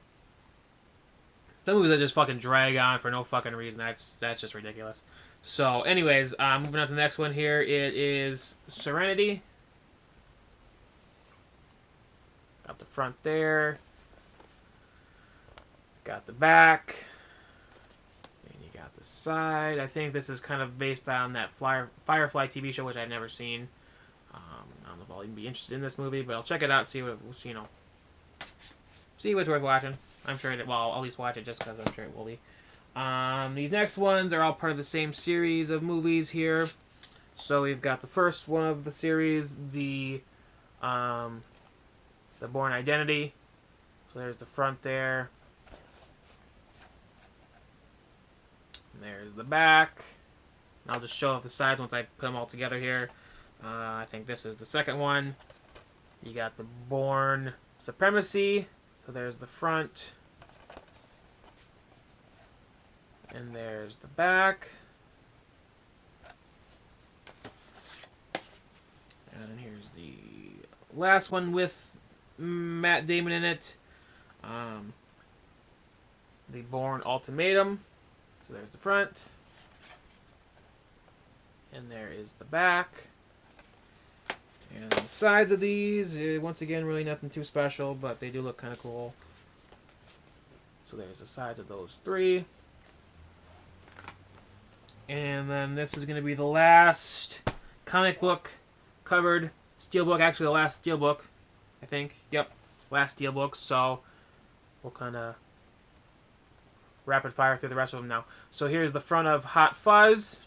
The movies that just fucking drag on for no fucking reason, that's just ridiculous. So, anyways, moving on to the next one here, it is Serenity. Got the front there. Got the back. And you got the side. I think this is kind of based on that Firefly TV show, which I've never seen. I don't know if I'll even be interested in this movie, but I'll check it out, see what, see what's worth watching. I'm sure well, I'll at least watch it just because I'm sure it will be. These next ones are all part of the same series of movies here. So we've got the first one of the series, the Bourne Identity. So there's the front there. And there's the back. And I'll just show off the sides once I put them all together here. I think this is the second one. You got the Bourne Supremacy. So there's the front. And there's the back. And here's the last one with Matt Damon in it. The Bourne Ultimatum. So there's the front. And there is the back. And the sides of these, once again, really nothing too special, but they do look kind of cool. So there's the sides of those 3. And then this is going to be the last comic book covered Steelbook. Actually, the last Steelbook, I think. Yep, last Steelbook. So we'll kind of rapid fire through the rest of them now. So here's the front of Hot Fuzz,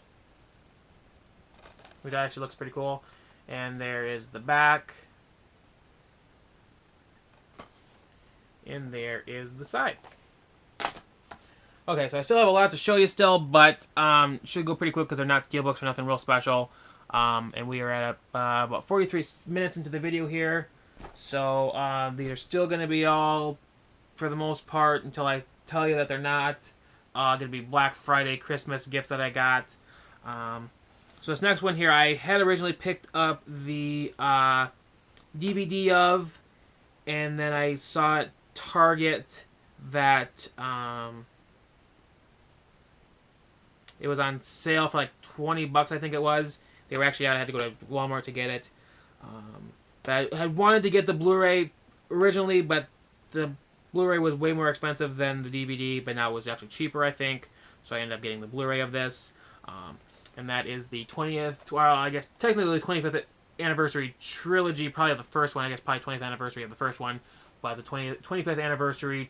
which actually looks pretty cool. And there is the back. And there is the side. Okay, so I still have a lot to show you still, but should go pretty quick because they're not Steelbooks or nothing real special. And we are at about 43 minutes into the video here. So these are still going to be all, for the most part, until I tell you that they're not. Going to be Black Friday Christmas gifts that I got. So this next one here, I had originally picked up the DVD of, and then I saw at Target that it was on sale for like $20, I think it was. They were actually out. I had to go to Walmart to get it. But I had wanted to get the Blu-ray originally, but the Blu-ray was way more expensive than the DVD, but now it was actually cheaper, I think. So I ended up getting the Blu-ray of this. And that is the 20th, well, I guess technically the 25th anniversary trilogy, probably of the first one, I guess probably 20th anniversary of the first one, but the 25th anniversary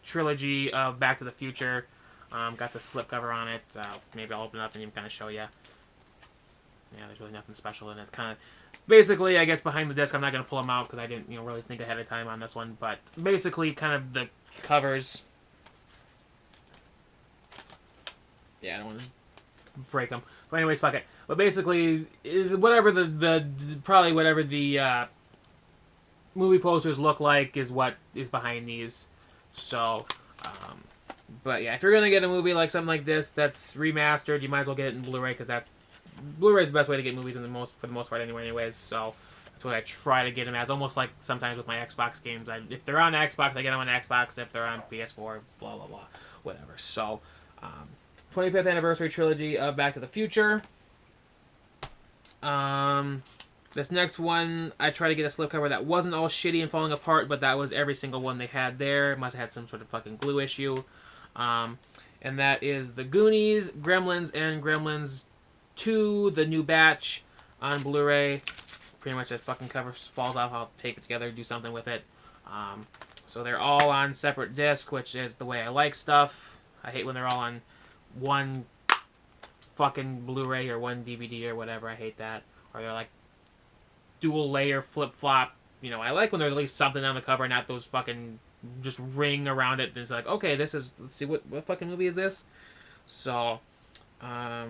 trilogy of Back to the Future. Got the slipcover on it. Maybe I'll open it up and even kind of show you. Yeah, there's really nothing special in it. It's kind of, basically, I guess behind the disc, I'm not going to pull them out because I didn't really think ahead of time on this one, but basically kind of the covers. Yeah, I don't want to break them. But anyways, fuck it. But basically, whatever probably whatever the movie posters look like is what is behind these. So, but yeah, if you're gonna get a movie like something like this that's remastered, you might as well get it in Blu-ray because Blu-ray is the best way to get movies for the most part anyway. Anyways, so that's what I try to get them as. Almost like sometimes with my Xbox games, if they're on Xbox, I get them on Xbox. If they're on PS4, blah blah blah, whatever. So. 25th anniversary trilogy of Back to the Future. This next one, I tried to get a slipcover that wasn't all shitty and falling apart, but that was every single one they had there. It must have had some sort of fucking glue issue. And that is The Goonies, Gremlins, and Gremlins 2, the new batch on Blu-ray. Pretty much that fucking cover falls off. I'll tape it together, do something with it. So they're all on separate disc, which is the way I like stuff. I hate when they're all on one fucking Blu-ray or one DVD or whatever. I hate that. Or they're like dual layer flip flop. You know, I like when there's at least something on the cover, not those fucking just ring around it. It's like, okay, this is, let's see, what fucking movie is this? So, I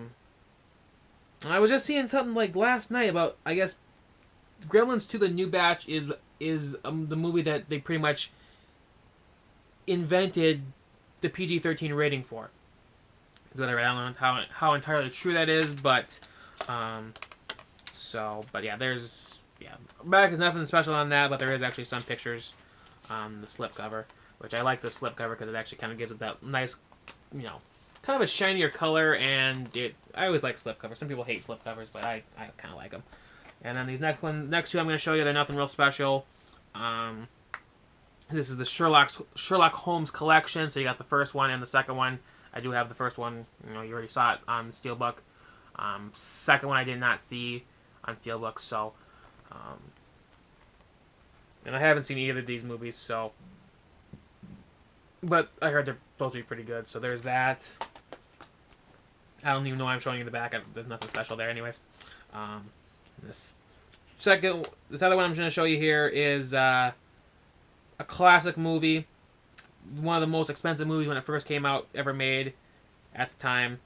was just seeing something like last night about, I guess, Gremlins 2, the new batch is the movie that they pretty much invented the PG-13 rating for. Is what I read. I don't know how entirely true that is, but but yeah, back is nothing special on that, but there is actually some pictures on the slipcover, which I like the slipcover because it actually kind of gives it that nice, you know, kind of a shinier color, and I always like slipcovers. Some people hate slipcovers, but I kind of like them. And then these next two I'm going to show you, they're nothing real special. This is the Sherlock Holmes collection, so you got the first one and the second one. I do have the first one, you know, you already saw it on Steelbook. Second one I did not see on Steelbook, so... and I haven't seen either of these movies, so... But I heard they're supposed to be pretty good, so there's that. I don't even know why I'm showing you the back. There's nothing special there anyways. This other one I'm going to show you here is a classic movie. One of the most expensive movies when it first came out ever made at the time.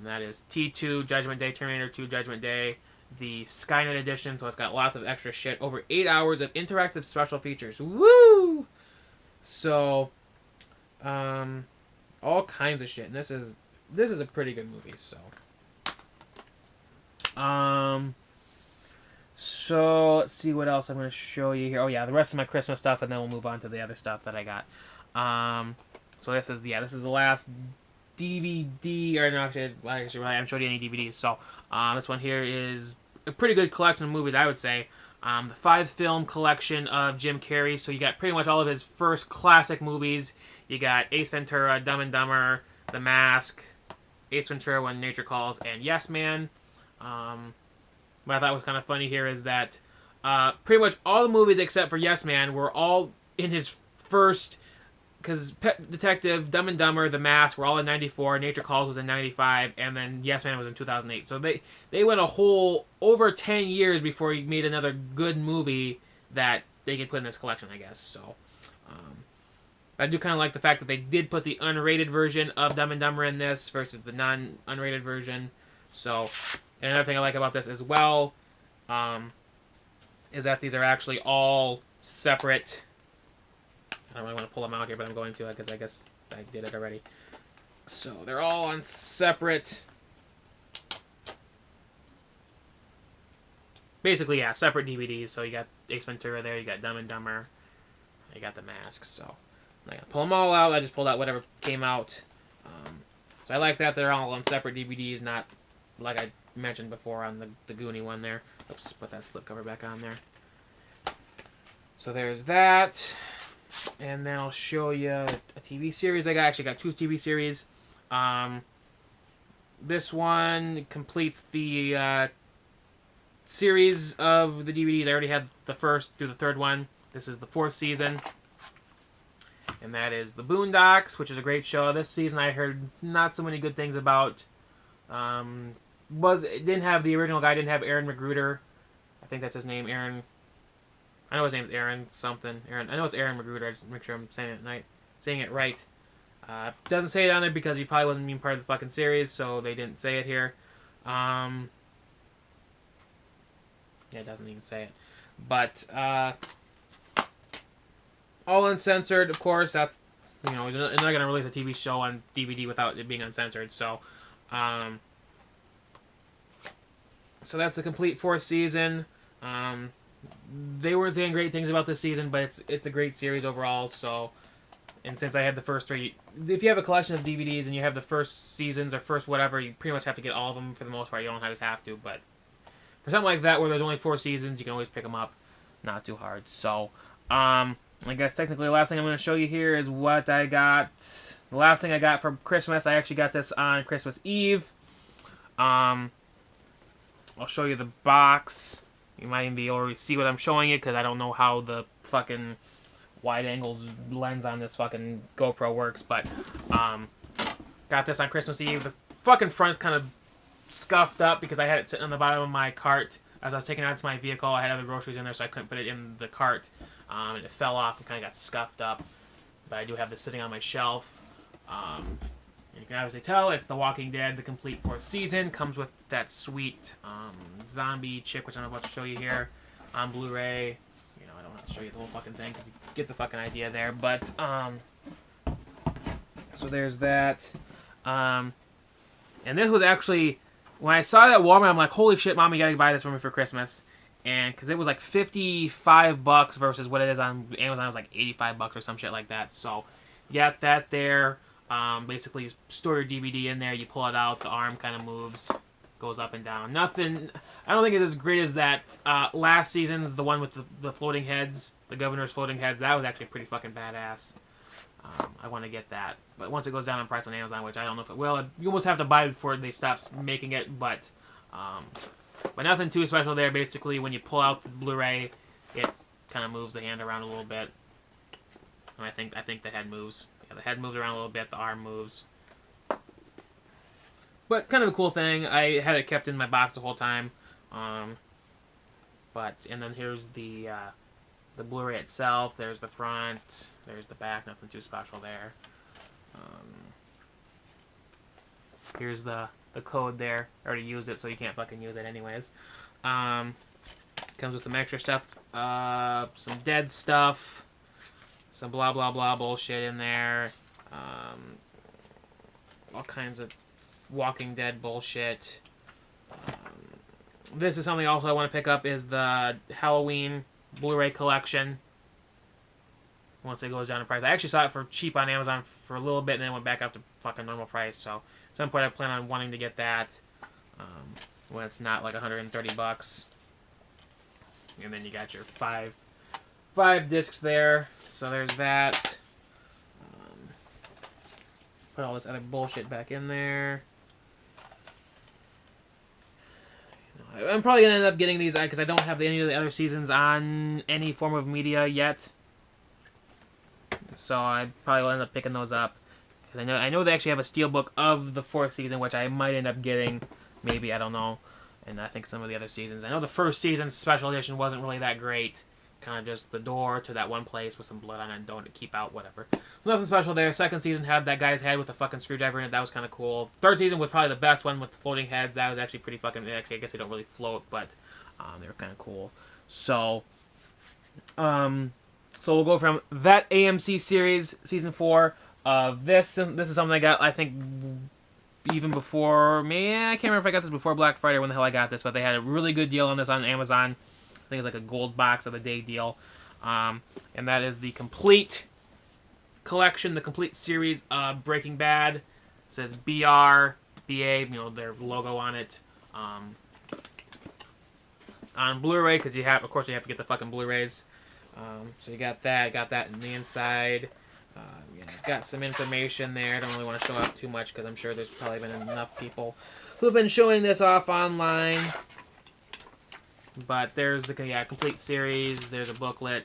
That is T2 Judgment Day, Terminator 2 Judgment Day, the Skynet edition, so it's got lots of extra shit. Over 8 hours of interactive special features. Woo! So, all kinds of shit. And this is a pretty good movie, so. So, let's see what else I'm going to show you here. Oh, yeah, the rest of my Christmas stuff, and then we'll move on to the other stuff that I got. So this is the last DVD, or no, actually I haven't showed you any DVDs, so, this one here is a pretty good collection of movies, I would say. The 5-film collection of Jim Carrey, so you got pretty much all of his first classic movies. You got Ace Ventura, Dumb and Dumber, The Mask, Ace Ventura, When Nature Calls, and Yes Man. What I thought was kind of funny here is that pretty much all the movies except for Yes Man were all in his first, because Pet Detective, Dumb and Dumber, The Mask were all in 94, Nature Calls was in 95, and then Yes Man was in 2008. So they went a whole over 10 years before he made another good movie that they could put in this collection, I guess. So I do kind of like the fact that they did put the unrated version of Dumb and Dumber in this versus the non-unrated version. So, and another thing I like about this as well is that these are actually all separate. I don't really want to pull them out here, but I'm going to because I guess I did it already. So they're all on separate, basically, yeah, separate DVDs. So you got Ace Ventura there, you got Dumb and Dumber, you got The Mask. So I'm not gonna pull them all out. I just pulled out whatever came out. So I like that they're all on separate DVDs, not like I mentioned before on the Goonie one there. Oops, put that slipcover back on there. So there's that. And then I'll show you a TV series. I actually got 2 TV series. This one completes the series of the DVDs. I already had the first through the third one. This is the 4th season. And that is The Boondocks, which is a great show. This season I heard not so many good things about. It didn't have the original guy, didn't have Aaron Magruder. I think that's his name, Aaron. I know his name is Aaron something. I know it's Aaron Magruder. I just make sure I'm saying it right. Doesn't say it on there because he probably wasn't being part of the fucking series, so they didn't say it here. Yeah, it doesn't even say it. But all uncensored, of course. That's, you know, they're not gonna release a TV show on DVD without it being uncensored. So, so that's the complete 4th season. They weren't saying great things about this season, but it's a great series overall. So, and since I had the first 3, if you have a collection of DVDs and you have the first seasons or first whatever, you pretty much have to get all of them for the most part. You don't always have to, but for something like that where there's only 4 seasons, you can always pick them up. Not too hard. So, I guess technically the last thing I'm going to show you here is what I got. The last thing I got for Christmas, I actually got this on Christmas Eve. I'll show you the box. You might even be able to see what I'm showing you because I don't know how the fucking wide angle lens on this fucking GoPro works. But, got this on Christmas Eve. The fucking front's kind of scuffed up because I had it sitting on the bottom of my cart. As I was taking it out to my vehicle, I had other groceries in there, so I couldn't put it in the cart. And it fell off and kind of got scuffed up. But I do have this sitting on my shelf. And you can obviously tell it's The Walking Dead, the complete 4th season. Comes with that sweet zombie chick, which I'm about to show you here on Blu-ray. You know, I don't have to show you the whole fucking thing because you get the fucking idea there. But, so there's that. And this was actually, when I saw it at Walmart, I'm like, holy shit, Mom, you gotta buy this for me for Christmas. And because it was like $55 versus what it is on Amazon, it was like $85 or some shit like that. So you got that there. Basically, you store your DVD in there, you pull it out, the arm kind of moves, goes up and down. Nothing, I don't think it's as great as that last season's, the one with the floating heads, the governor's floating heads. That was actually pretty fucking badass. I want to get that. But once it goes down in price on Amazon, which I don't know if it will, you almost have to buy it before they stop making it, but nothing too special there. Basically, when you pull out the Blu-ray, it kind of moves the hand around a little bit. And I think the head moves. Yeah, the head moves around a little bit, the arm moves. But kind of a cool thing. I had it kept in my box the whole time. And then here's the Blu-ray itself. There's the front. There's the back. Nothing too special there. Here's the code there. I already used it, so you can't fucking use it anyways. Comes with some extra stuff. Some dead stuff. Some blah blah blah bullshit in there. All kinds of Walking Dead bullshit. This is something also I want to pick up, is the Halloween Blu-ray collection. Once it goes down in price. I actually saw it for cheap on Amazon for a little bit and then went back up to fucking normal price. So at some point I plan on wanting to get that when it's not like $130. And then you got your five discs there. So there's that. Put all this other bullshit back in there. I'm probably going to end up getting these because I don't have any of the other seasons on any form of media yet. So I probably will end up picking those up. Because I know they actually have a Steelbook of the 4th season, which I might end up getting. Maybe, I don't know. And I think some of the other seasons. I know the 1st season's special edition wasn't really that great. Kind of just the door to that one place with some blood on it and don't to keep out, whatever. Nothing special there. 2nd season had that guy's head with a fucking screwdriver in it. That was kind of cool. 3rd season was probably the best one with the floating heads. That was actually pretty fucking... Actually, I guess they don't really float, but they were kind of cool. So we'll go from that AMC series, Season 4, of this. This is something I got, I think, even before... I can't remember if I got this before Black Friday or when the hell I got this, but they had a really good deal on this on Amazon. I think it's like a gold box of the day deal. And that is the complete collection, the complete series of Breaking Bad. It says BR, BA, their logo on it. On Blu-ray, because of course you have to get the fucking Blu-rays. So you got that in the inside. Got some information there. I don't really want to show up too much because I'm sure there's probably been enough people who've been showing this off online. But there's the complete series. There's a booklet.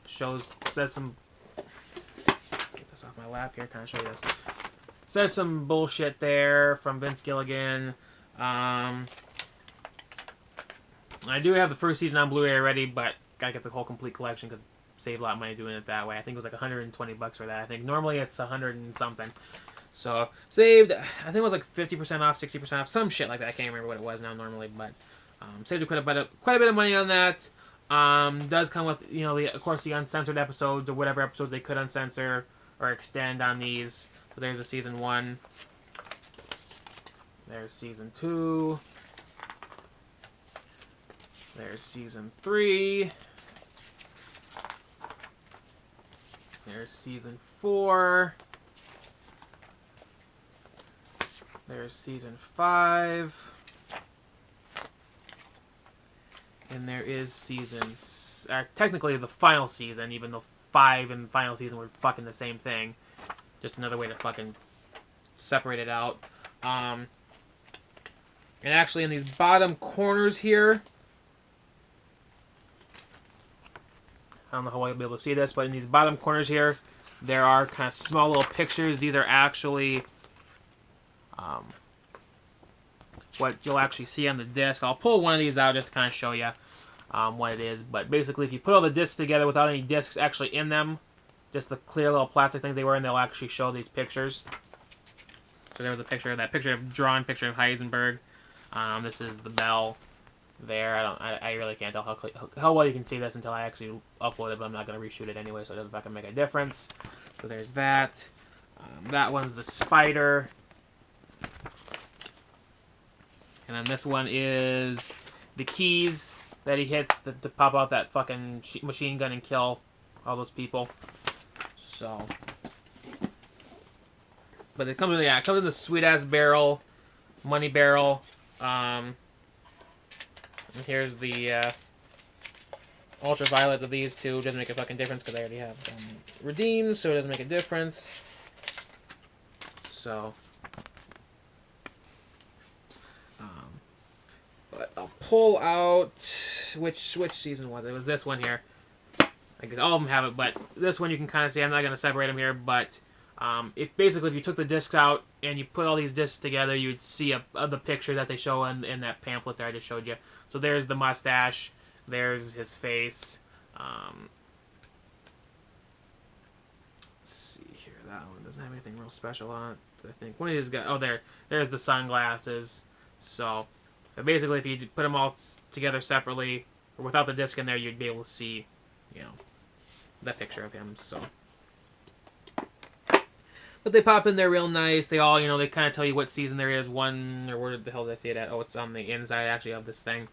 Says some... Get this off my lap here. Kind of show you this. Says some bullshit there from Vince Gilligan. I do have the 1st season on Blu-ray already, but gotta get the whole complete collection because saved a lot of money doing it that way. I think it was like $120 for that. I think normally it's 100 and something. So saved. I think it was like 50% off, 60% off, some shit like that. I can't remember what it was now normally, but. Saved quite a bit of money on that. Does come with, of course, the uncensored episodes or whatever episodes they could uncensor or extend on these. So there's a Season 1. There's Season 2. There's Season 3. There's Season 4. There's Season 5. And there is seasons, technically the final season, even though 5 and the final season were fucking the same thing. Just another way to fucking separate it out. And actually in these bottom corners here, I don't know how I'll be able to see this, but in these bottom corners here, there are kind of small little pictures. These are actually what you'll actually see on the disc. I'll pull one of these out just to kind of show you what it is. But basically, if you put all the discs together without any discs actually in them, just the clear little plastic things they were in, they'll actually show these pictures. So there was a picture, that picture of drawn picture of Heisenberg. This is the bell there. I really can't tell how well you can see this until I actually upload it, but I'm not going to reshoot it anyway, so it doesn't fucking make a difference. So there's that. That one's the spider. And then this one is the keys that he hits to pop out that fucking machine gun and kill all those people. So, but it comes in the sweet ass barrel, money barrel. And here's the ultraviolet of these two. Doesn't make a fucking difference because I already have them redeemed, so it doesn't make a difference. So, but I'll pull out which season was it? It was this one here. I guess all of them have it, but this one you can kind of see. I'm not going to separate them here, but if you took the discs out and you put all these discs together, you'd see the picture that they show in that pamphlet there I just showed you. So there's the mustache, there's his face. Let's see here, that one doesn't have anything real special on it. I think one of these guys. Oh, there's the sunglasses. So basically, if you put them all together separately or without the disc in there, you'd be able to see, that picture of him. So. But they pop in there real nice. They all, they kind of tell you what season there is. One, or where the hell did I see it at? Oh, it's on the inside, actually, of this thing.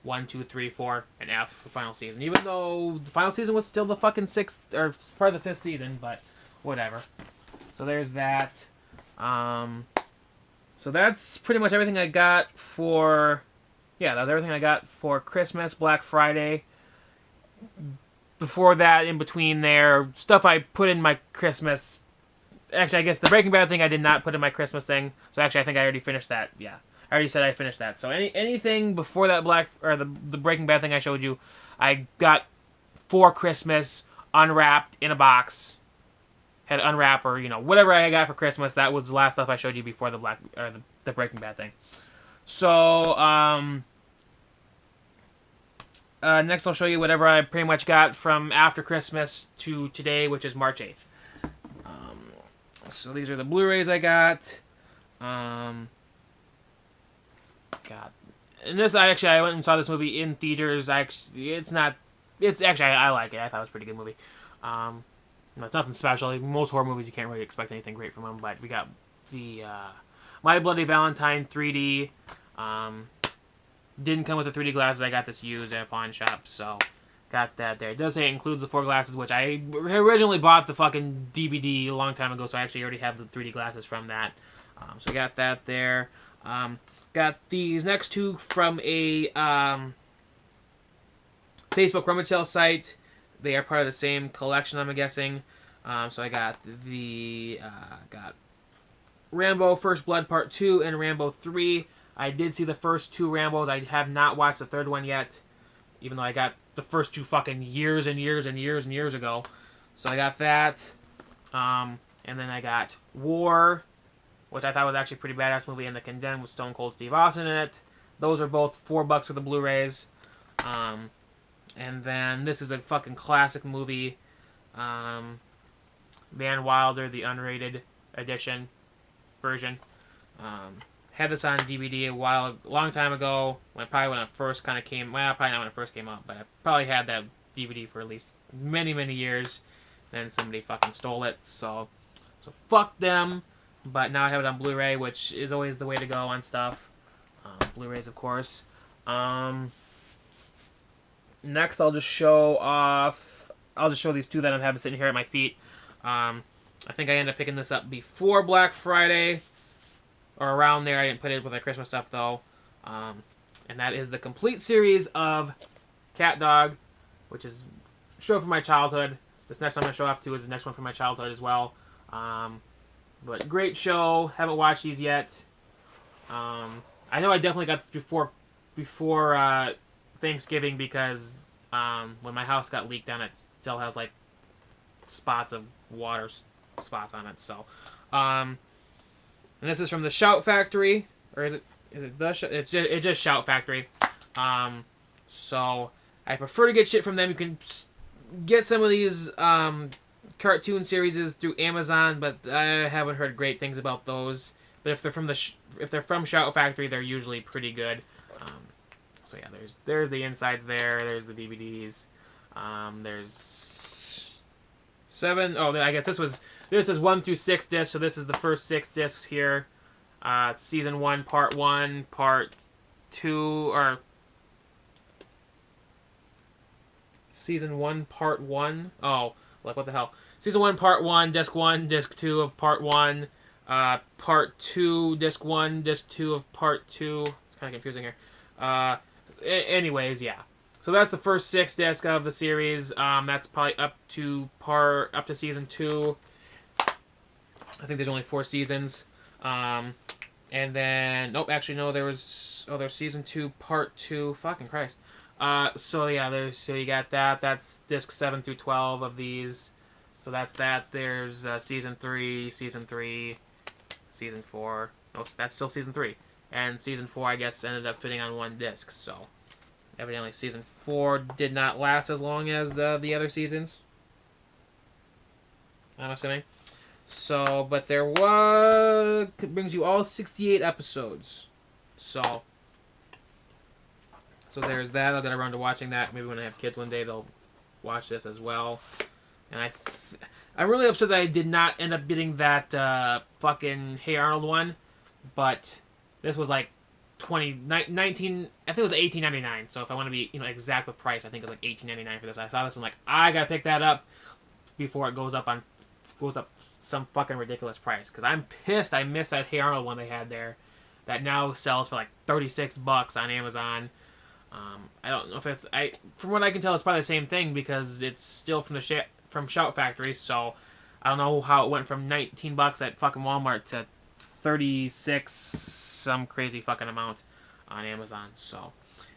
1, 2, 3, 4, and F for final season. Even though the final season was still the fucking 6th, or part of the 5th season, but whatever. So there's that. So that's pretty much everything I got for... Yeah, that's everything I got for Christmas, Black Friday. Before that, in between there, stuff I put in my Christmas... Actually, I guess the Breaking Bad thing I did not put in my Christmas thing. So actually, I think I already finished that. Yeah, I already said I finished that. So anything before that the Breaking Bad thing I showed you, I got for Christmas unwrapped in a box. Had to unwrap or whatever I got for Christmas. That was the last stuff I showed you before the Breaking Bad thing. So next I'll show you whatever I pretty much got from after Christmas to today, which is March 8th. So these are the Blu-rays I got. God. And this, I went and saw this movie in theaters. I like it. I thought it was a pretty good movie. It's nothing special. Most horror movies, you can't really expect anything great from them. But we got the My Bloody Valentine 3D. Didn't come with the 3D glasses. I got this used at a pawn shop, so... Got that there. It does say it includes the 4 glasses, which I originally bought the fucking DVD a long time ago, so I actually already have the 3D glasses from that. So I got that there. Got these next two from a Facebook rummage sale site. They are part of the same collection, I'm guessing. So I got got Rambo First Blood Part 2 and Rambo 3. I did see the first 2 Rambos. I have not watched the third one yet, even though I got the first 2 fucking years and years and years and years ago. So I got that. And then I got War, which I thought was actually a pretty badass movie, and The Condemned with Stone Cold Steve Austin in it. Those are both $4 for the Blu-rays. And then this is a fucking classic movie. Van Wilder, the unrated edition version. Had this on DVD a long time ago. Probably when it first kind of came. Well, probably not when it first came out, but I probably had that DVD for at least many, many years. Then somebody fucking stole it, so fuck them. But now I have it on Blu-ray, which is always the way to go on stuff. Blu-rays, of course. Next, I'll just show these 2 that I'm having sitting here at my feet. I think I ended up picking this up before Black Friday. Or around there. I didn't put it with my Christmas stuff, though. And that is the complete series of Cat Dog, which is a show from my childhood. This next one I'm going to show off to is the next one from my childhood as well. But great show. Haven't watched these yet. I know I definitely got this before Thanksgiving because when my house got leaked on, it still has like spots of water spots on it. So, and this is from the Shout Factory, or is it the? It's just Shout Factory. So I prefer to get shit from them. You can get some of these cartoon series through Amazon, but I haven't heard great things about those. But if they're from Shout Factory, they're usually pretty good. So yeah, there's the insides there. There's the DVDs. There's 7. Oh, I guess this is 1 through 6 discs. So this is the first 6 discs here. Season 1, Part 1, Part 2, or Season 1, Part 1. Oh, like what the hell? Season 1, Part 1, Disc 1, Disc 2 of Part 1. Part 2, Disc 1, Disc 2 of Part 2. It's kind of confusing here. Anyways, yeah. So that's the first 6 discs of the series. That's probably up to Season 2. I think there's only 4 seasons. And then, nope, actually no, there's Season 2, Part 2. Fucking Christ. So yeah, so you got that. That's Disc 7 through 12 of these. So that's that. There's Season 3, Season 3, Season 4. No, that's still Season 3. And Season 4, I guess, ended up fitting on 1 disc. So, evidently Season 4 did not last as long as the other seasons, I'm assuming. So, but brings you all 68 episodes. So there's that. I'll get around to watching that. Maybe when I have kids one day, they'll watch this as well. And I'm really upset that I did not end up getting that fucking Hey Arnold one, but this was like 19. I think it was $18.99. So if I want to be exact with price, I think it was like $18.99 for this. I saw this and I'm like, I gotta pick that up before it goes up some fucking ridiculous price, because I'm pissed I missed that Hey Arnold one they had there that now sells for like $36 on Amazon. I don't know if from what I can tell, it's probably the same thing because it's still from Shout Factory. So I don't know how it went from $19 at fucking Walmart to 36, some crazy fucking amount on Amazon. So,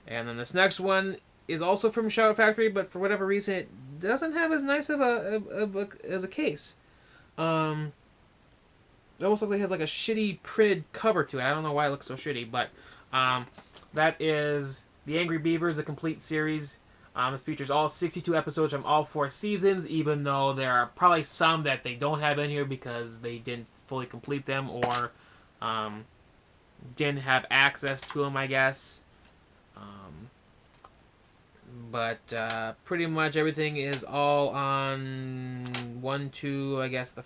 and then this next one is also from Shout Factory, but for whatever reason, it doesn't have as nice of a case. It almost looks like it has like a shitty printed cover to it. I don't know why it looks so shitty, but that is The Angry Beavers, the complete series. This features all 62 episodes from all 4 seasons, even though there are probably some that they don't have in here because they didn't fully complete them or didn't have access to them, I guess. But pretty much everything is all on 1, 2, I guess the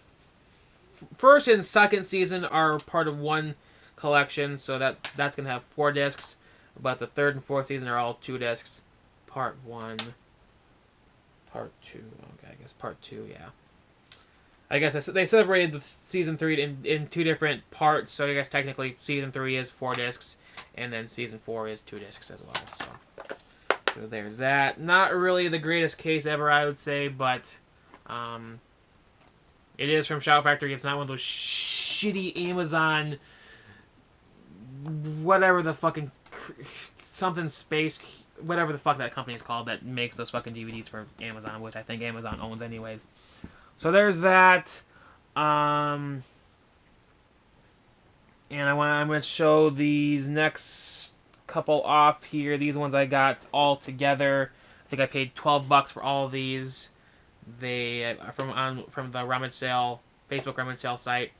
first and second season are part of one collection, so that's going to have 4 discs. But the third and fourth season are all 2 discs. Part 1, Part 2. Okay, I guess Part 2, yeah. I guess they separated the Season 3 in 2 different parts, so I guess technically Season 3 is 4 discs, and then Season 4 is 2 discs as well. So there's that. Not really the greatest case ever, I would say, but it is from Shout Factory. It's not one of those shitty Amazon, whatever the fucking something space, whatever the fuck that company is called that makes those fucking DVDs for Amazon, which I think Amazon owns anyways. So there's that. And I'm going to show these next couple off here. These ones I got all together. I think I paid $12 for all of these. They are from the rummage sale, Facebook rummage sale site.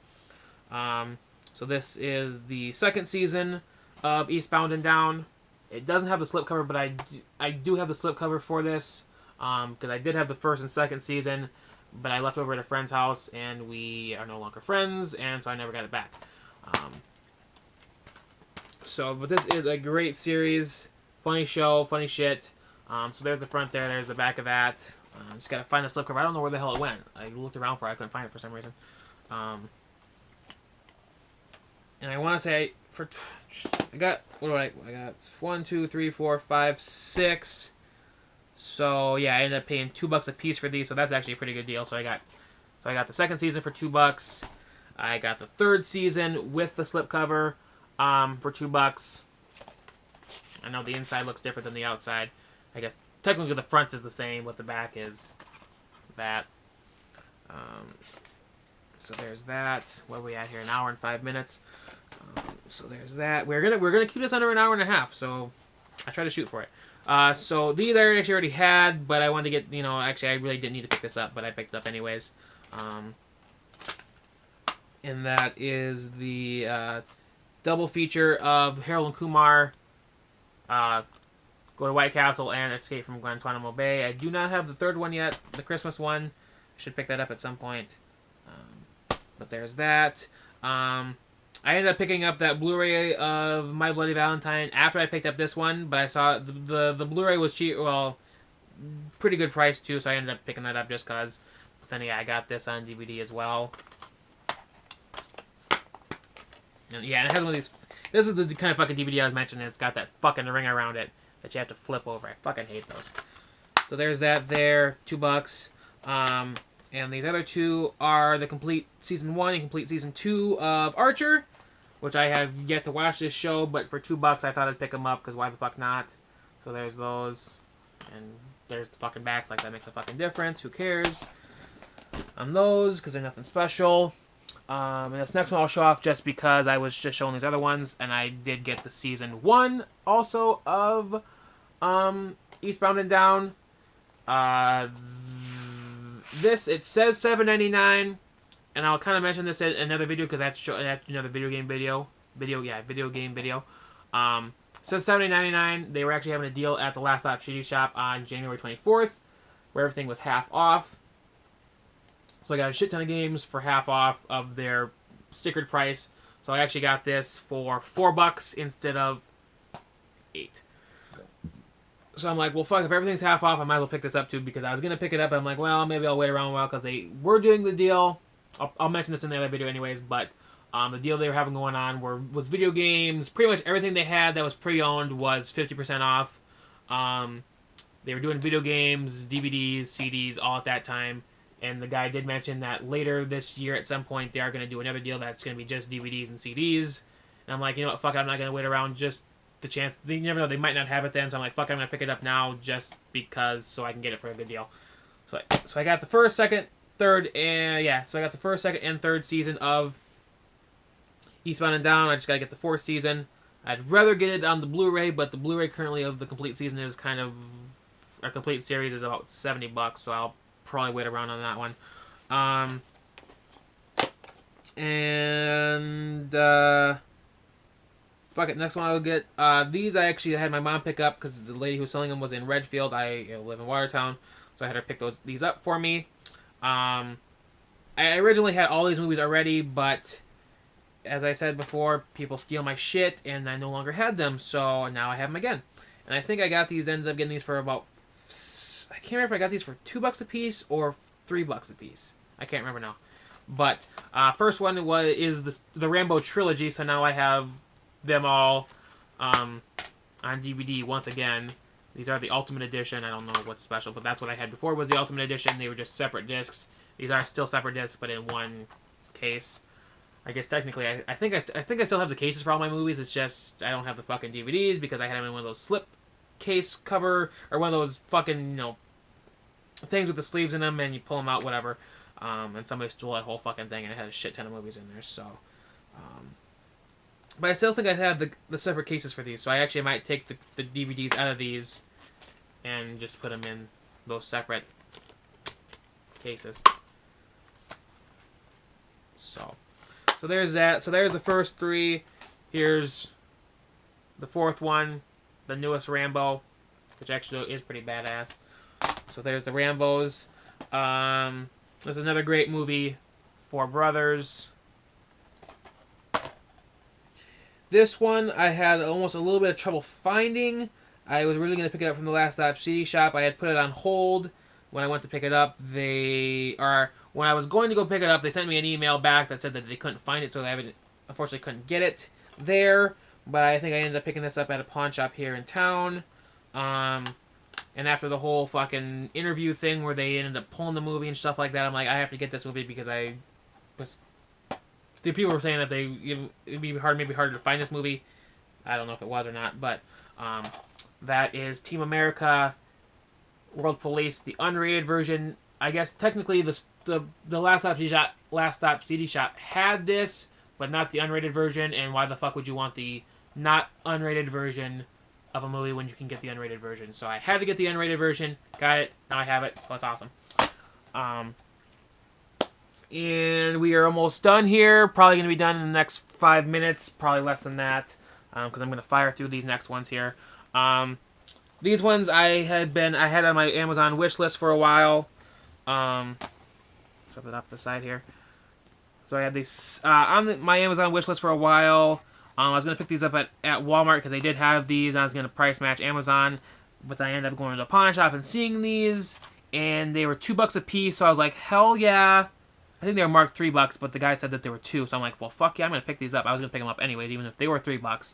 So this is the second season of Eastbound and Down. It doesn't have the slipcover, but I do have the slipcover for this because I did have the first and second season, but I left it over at a friend's house and we are no longer friends, and so I never got it back. But this is a great series, funny show, funny shit. So there's the front there, there's the back of that. Just gotta find the slipcover. I don't know where the hell it went. I looked around for it, I couldn't find it for some reason. And I want to say I got 1, 2, 3, 4, 5, 6 So yeah, I ended up paying $2 a piece for these, so that's actually a pretty good deal. So I got the second season for $2. I got the third season with the slipcover for $2. I know the inside looks different than the outside. I guess technically the front is the same, but the back is that. So there's that. What are we at here? An hour and 5 minutes. So there's that. We're gonna keep this under an hour and a half. So I try to shoot for it. So these I actually already had, but I wanted to get, actually I really didn't need to pick this up, but I picked it up anyways. And that is the double feature of Harold and Kumar, Go to White Castle, and Escape from Guantanamo Bay. I do not have the third one yet, the Christmas one. I should pick that up at some point. But there's that. I ended up picking up that Blu-ray of My Bloody Valentine after I picked up this one, but I saw the Blu-ray was cheap, well, pretty good price too, so I ended up picking that up just because. But then yeah, I got this on DVD as well. And yeah, and it has one of these. This is the kind of fucking DVD I was mentioning. It's got that fucking ring around it that you have to flip over. I fucking hate those. So there's that there, $2. And these other two are the complete season 1 and complete season 2 of Archer, which I have yet to watch this show, but for $2 I thought I'd pick them up because why the fuck not? So there's those, and there's the fucking backs. Like that makes a fucking difference. Who cares? On those because they're nothing special. And this next one I'll show off just because I was just showing these other ones, and I did get the season 1 also of Eastbound and Down. This, it says $7.99, and I'll kind of mention this in another video because I have to show another video game video. It says $7.99. They were actually having a deal at the Last Stop CD Shop on January 24th, where everything was half off. So I got a shit ton of games for half off of their stickered price. So I actually got this for $4 instead of $8. So I'm like, well, fuck, if everything's half off, I might as well pick this up too, because I was going to pick it up, and I'm like, well, maybe I'll wait around a while, because they were doing the deal. I'll mention this in the other video anyways, but the deal they were having going on was video games. Pretty much everything they had that was pre-owned was 50% off. They were doing video games, DVDs, CDs, all at that time. And the guy did mention that later this year, at some point, they are going to do another deal that's going to be just DVDs and CDs. And I'm like, you know what, fuck it, I'm not going to wait around just the chance. You never know, they might not have it then, so I'm like, fuck it, I'm going to pick it up now just because, so I can get it for a good deal. So I got the first, second, third, and yeah, so I got the first, second, and third season of Eastbound and Down. I just got to get the fourth season. I'd rather get it on the Blu-ray, but the Blu-ray currently of the complete season is kind of, a complete series is about $70, so I'll probably wait around on that one. Fuck it, next one I'll get. These I actually had my mom pick up because the lady who was selling them was in Redfield. I live in Watertown, so I had her pick these up for me. I originally had all these movies already, but as I said before, people steal my shit, and I no longer had them, so now I have them again. And I think I got these, ended up getting these for about, I can't remember if I got these for $2 a piece or $3 a piece. I can't remember now. But first one is the Rambo trilogy, so now I have them all on DVD once again. These are the Ultimate Edition. I don't know what's special, but that's what I had before was the Ultimate Edition. They were just separate discs. These are still separate discs, but in one case. I guess technically, I think I still have the cases for all my movies. It's just I don't have the fucking DVDs because I had them in one of those slip case cover or one of those fucking things with the sleeves in them, and you pull them out, whatever. And somebody stole that whole fucking thing, and it had a shit ton of movies in there. So, but I still think I have the separate cases for these. So I actually might take the DVDs out of these and just put them in those separate cases. So there's that. So there's the first three. Here's the fourth one, the newest Rambo, which actually is pretty badass. So there's the Rambos. This is another great movie, Four Brothers. This one I had almost a little bit of trouble finding. I was really going to pick it up from the Last Stop CD Shop. I had put it on hold when I went to pick it up. When I was going to go pick it up, they sent me an email back that said that they couldn't find it, so I unfortunately couldn't get it there. But I think I ended up picking this up at a pawn shop here in town. And after the whole fucking interview thing where they ended up pulling the movie and stuff like that, I'm like, I have to get this movie because I was. The people were saying that it'd be hard, maybe harder to find this movie. I don't know if it was or not, but that is Team America, World Police, the unrated version. I guess technically the Last Stop CD Shop had this, but not the unrated version. And why the fuck would you want the not unrated version of a movie when you can get the unrated version? So I had to get the unrated version. Got it. Now I have it. So it's awesome. And we are almost done here. Probably going to be done in the next 5 minutes. Probably less than that. Because I'm going to fire through these next ones here. These ones I had on my Amazon wish list for a while. Set that off to the side here. So I had these on my Amazon wish list for a while. I was going to pick these up at Walmart because they did have these. And I was going to price match Amazon. But I ended up going to the pawn shop and seeing these. And they were $2 a piece. So I was like, hell yeah. I think they were marked $3, but the guy said that they were $2. So I'm like, well, fuck yeah, I'm going to pick these up. I was going to pick them up anyways, even if they were $3.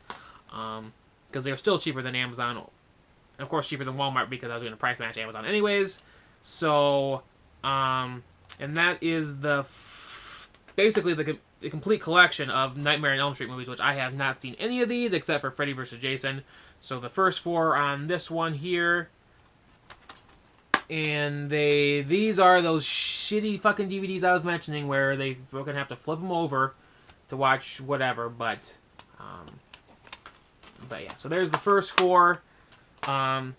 Because they were still cheaper than Amazon. And of course, cheaper than Walmart because I was going to price match Amazon anyways. So, and that is basically the complete collection of Nightmare on Elm Street movies, which I have not seen any of these except for Freddy vs. Jason. So the first 4 on this one here. And these are those shitty fucking DVDs I was mentioning where we're going to have to flip them over to watch whatever, but yeah, so there's the first 4, and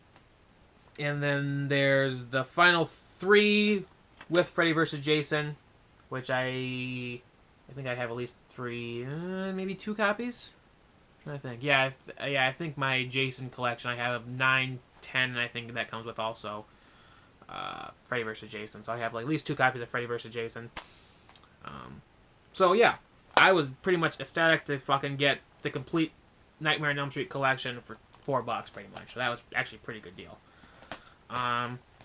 then there's the final 3 with Freddy vs. Jason, which I think I have at least 3, maybe 2 copies. I think, yeah, I think my Jason collection I have 9, 10, and I think that comes with also Freddy vs. Jason. So I have like at least 2 copies of Freddy vs. Jason. So yeah, I was pretty much ecstatic to fucking get the complete Nightmare on Elm Street collection for $4 pretty much. So that was actually a pretty good deal.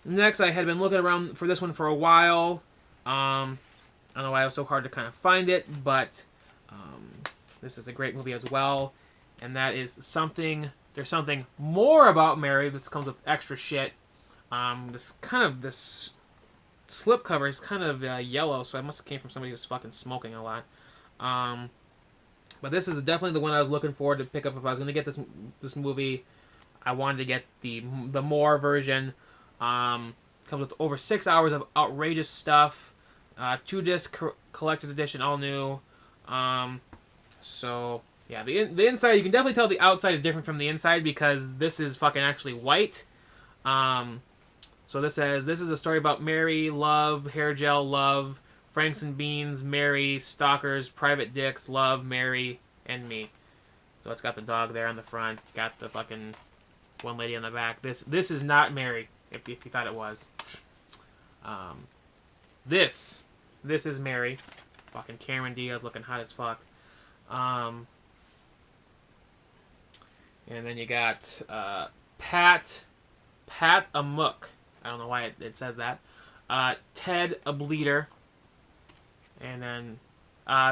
Next, I had been looking around for this one for a while. I don't know why it was so hard to kind of find it, but this is a great movie as well. And that is There's Something More About Mary. This comes with extra shit. This slip cover is kind of yellow, so it must have came from somebody who was fucking smoking a lot. But this is definitely the one I was looking forward to pick up if I was going to get this movie. I wanted to get the More version. Comes with over 6 hours of outrageous stuff. 2-disc collector's edition, all new. So yeah, the inside, you can definitely tell the outside is different from the inside because this is fucking actually white. So this says, this is a story about Mary, love, hair gel, love, Franks and Beans, Mary, stalkers, private dicks, love, Mary, and me. So it's got the dog there on the front, got the fucking one lady on the back. This is not Mary, if you thought it was. This is Mary. Fucking Cameron Diaz looking hot as fuck. And then you got Pat Amok. I don't know why it says that. Ted a Bleeder. And then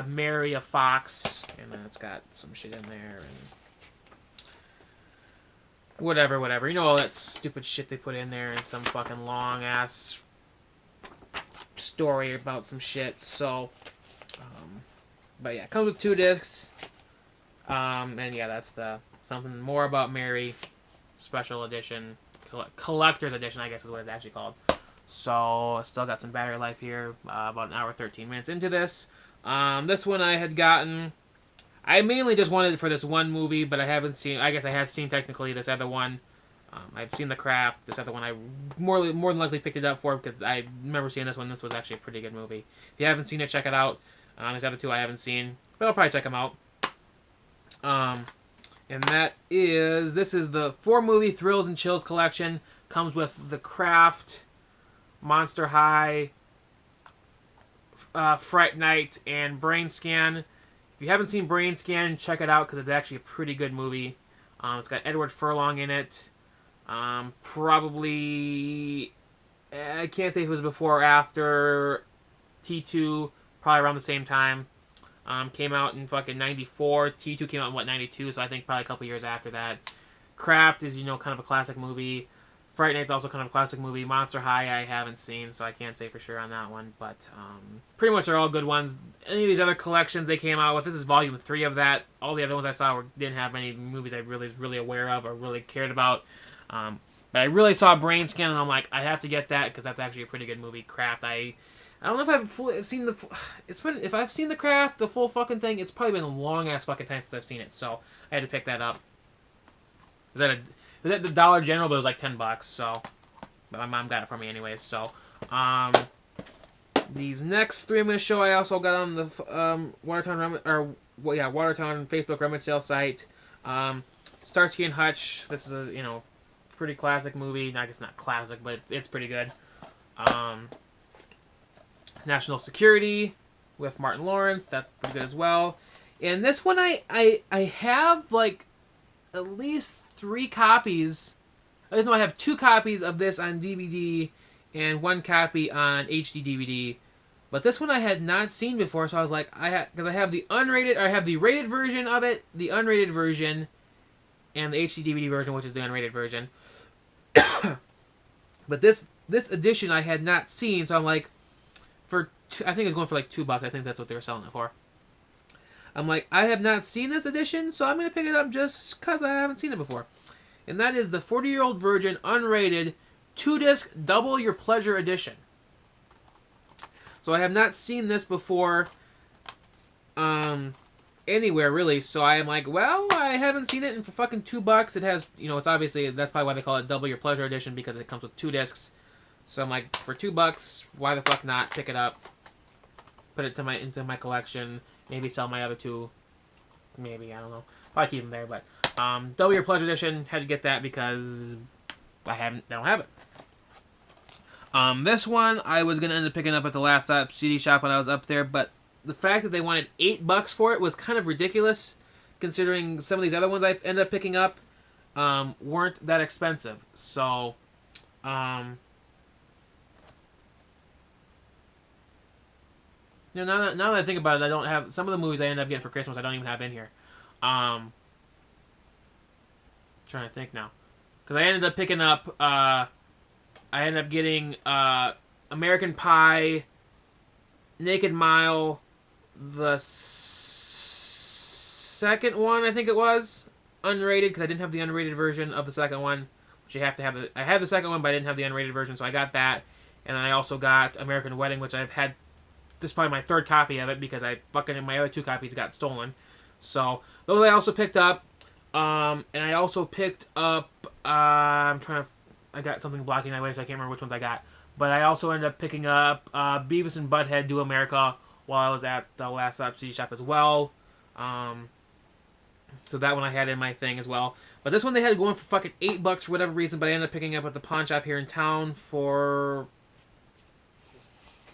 Mary a Fox. And then it's got some shit in there. And whatever. You know all that stupid shit they put in there and some fucking long-ass story about some shit. So, but yeah, it comes with 2 discs. And yeah, that's the Something More About Mary special edition. Collector's edition, I guess is what it's actually called. So, still got some battery life here. About an hour, 13 minutes into this. This one I had gotten. I mainly just wanted it for this one movie, but I haven't seen. I guess I have seen technically this other one. I've seen The Craft. This other one I more than likely picked it up for because I remember seeing this one. This was actually a pretty good movie. If you haven't seen it, check it out. These other 2 I haven't seen, but I'll probably check them out. And this is the 4-movie Thrills and Chills collection. Comes with The Craft, Monster High, Fright Night, and Brain Scan. If you haven't seen Brain Scan, check it out because it's actually a pretty good movie. It's got Edward Furlong in it. Probably, I can't say if it was before or after T2, probably around the same time. Came out in fucking 94. T2 came out in, 92, so I think probably a couple years after that. Craft is, kind of a classic movie. Fright Night's also kind of a classic movie. Monster High I haven't seen, so I can't say for sure on that one. But pretty much they're all good ones. Any of these other collections they came out with, this is volume 3 of that. All the other ones I saw didn't have any movies I was really aware of or really cared about. But I really saw Brain Scan, and I'm like, I have to get that because that's actually a pretty good movie. Craft, I don't know if I've seen the. It's been, if I've seen the Craft, the full fucking thing, it's probably been a long ass fucking time since I've seen it. So I had to pick that up. Is that at the Dollar General? But it was like $10. So, but my mom got it for me anyways. So, these next 3 I'm going to show, I also got on the Watertown Facebook rummage sale site. Starsky and Hutch. This is a pretty classic movie. I guess not classic, but it's pretty good. National Security with Martin Lawrence. That's pretty good as well. And this one I have like at least 3 copies. I just know I have 2 copies of this on DVD and 1 copy on HD DVD. But this one I had not seen before, so I was like, because I have the unrated, or I have the rated version of it, the unrated version, and the HD DVD version, which is the unrated version. But this edition I had not seen, so I'm like, I think it was going for like $2. I think that's what they were selling it for. I'm like, I have not seen this edition, so I'm going to pick it up just because I haven't seen it before. And that is the 40-Year-Old Virgin unrated 2-disc Double Your Pleasure edition. So I have not seen this before anywhere really, so I am like, well, I haven't seen it, and for fucking $2 it has, it's obviously, that's probably why they call it Double Your Pleasure edition, because it comes with 2 discs. So I'm like, for $2, why the fuck not pick it up, put it into my collection, maybe sell my other 2, maybe, I don't know, probably keep them there. But Double Your Pleasure edition, had to get that because I don't have it. This one I was gonna end up picking up at the Last Stop CD shop when I was up there, but the fact that they wanted $8 for it was kind of ridiculous, considering some of these other ones I ended up picking up weren't that expensive. So, now that I think about it, I don't have some of the movies I end up getting for Christmas. I don't even have in here. Trying to think now, because I ended up picking up. I ended up getting American Pie, Naked Mile, the second one, I think it was, unrated, because I didn't have the unrated version of the second one, which you have to have. I had the second one, but I didn't have the unrated version, so I got that. And then I also got American Wedding, which I've had. This is probably my 3rd copy of it, because my other 2 copies got stolen. So those I also picked up. And I also picked up. I got something blocking my way, so I can't remember which ones I got. But I also ended up picking up Beavis and Butthead Do America while I was at the Last Stop CD shop as well. So that one I had in my thing as well. But this one they had going for fucking $8 for whatever reason, but I ended up picking up at the pawn shop here in town for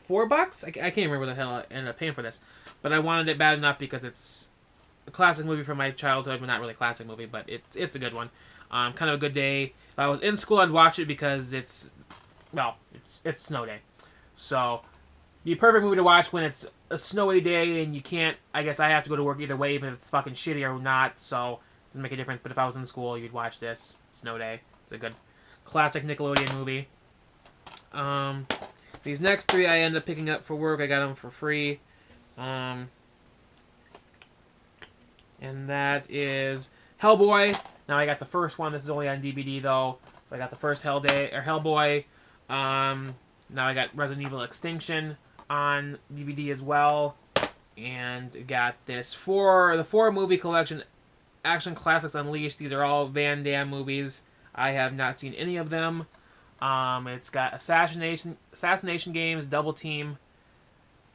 $4? I can't remember what the hell I ended up paying for this. But I wanted it bad enough because it's a classic movie from my childhood. Well, not really a classic movie, but it's a good one. Kind of a good day. If I was in school, I'd watch it because it's snow day. So, be a perfect movie to watch when it's a snowy day and you can't, I guess I have to go to work either way, even if it's fucking shitty or not, so it doesn't make a difference. But if I was in school, you'd watch this, snow day. It's a good classic Nickelodeon movie. These next 3 I ended up picking up for work. I got them for free. And that is Hellboy. Now I got the first one. This is only on DVD though. So I got the first Hellboy. Now I got Resident Evil Extinction on DVD as well, and got this for the 4 movie collection, Action Classics Unleashed. These are all Van Damme movies. I have not seen any of them. It's got Assassination Games, Double Team,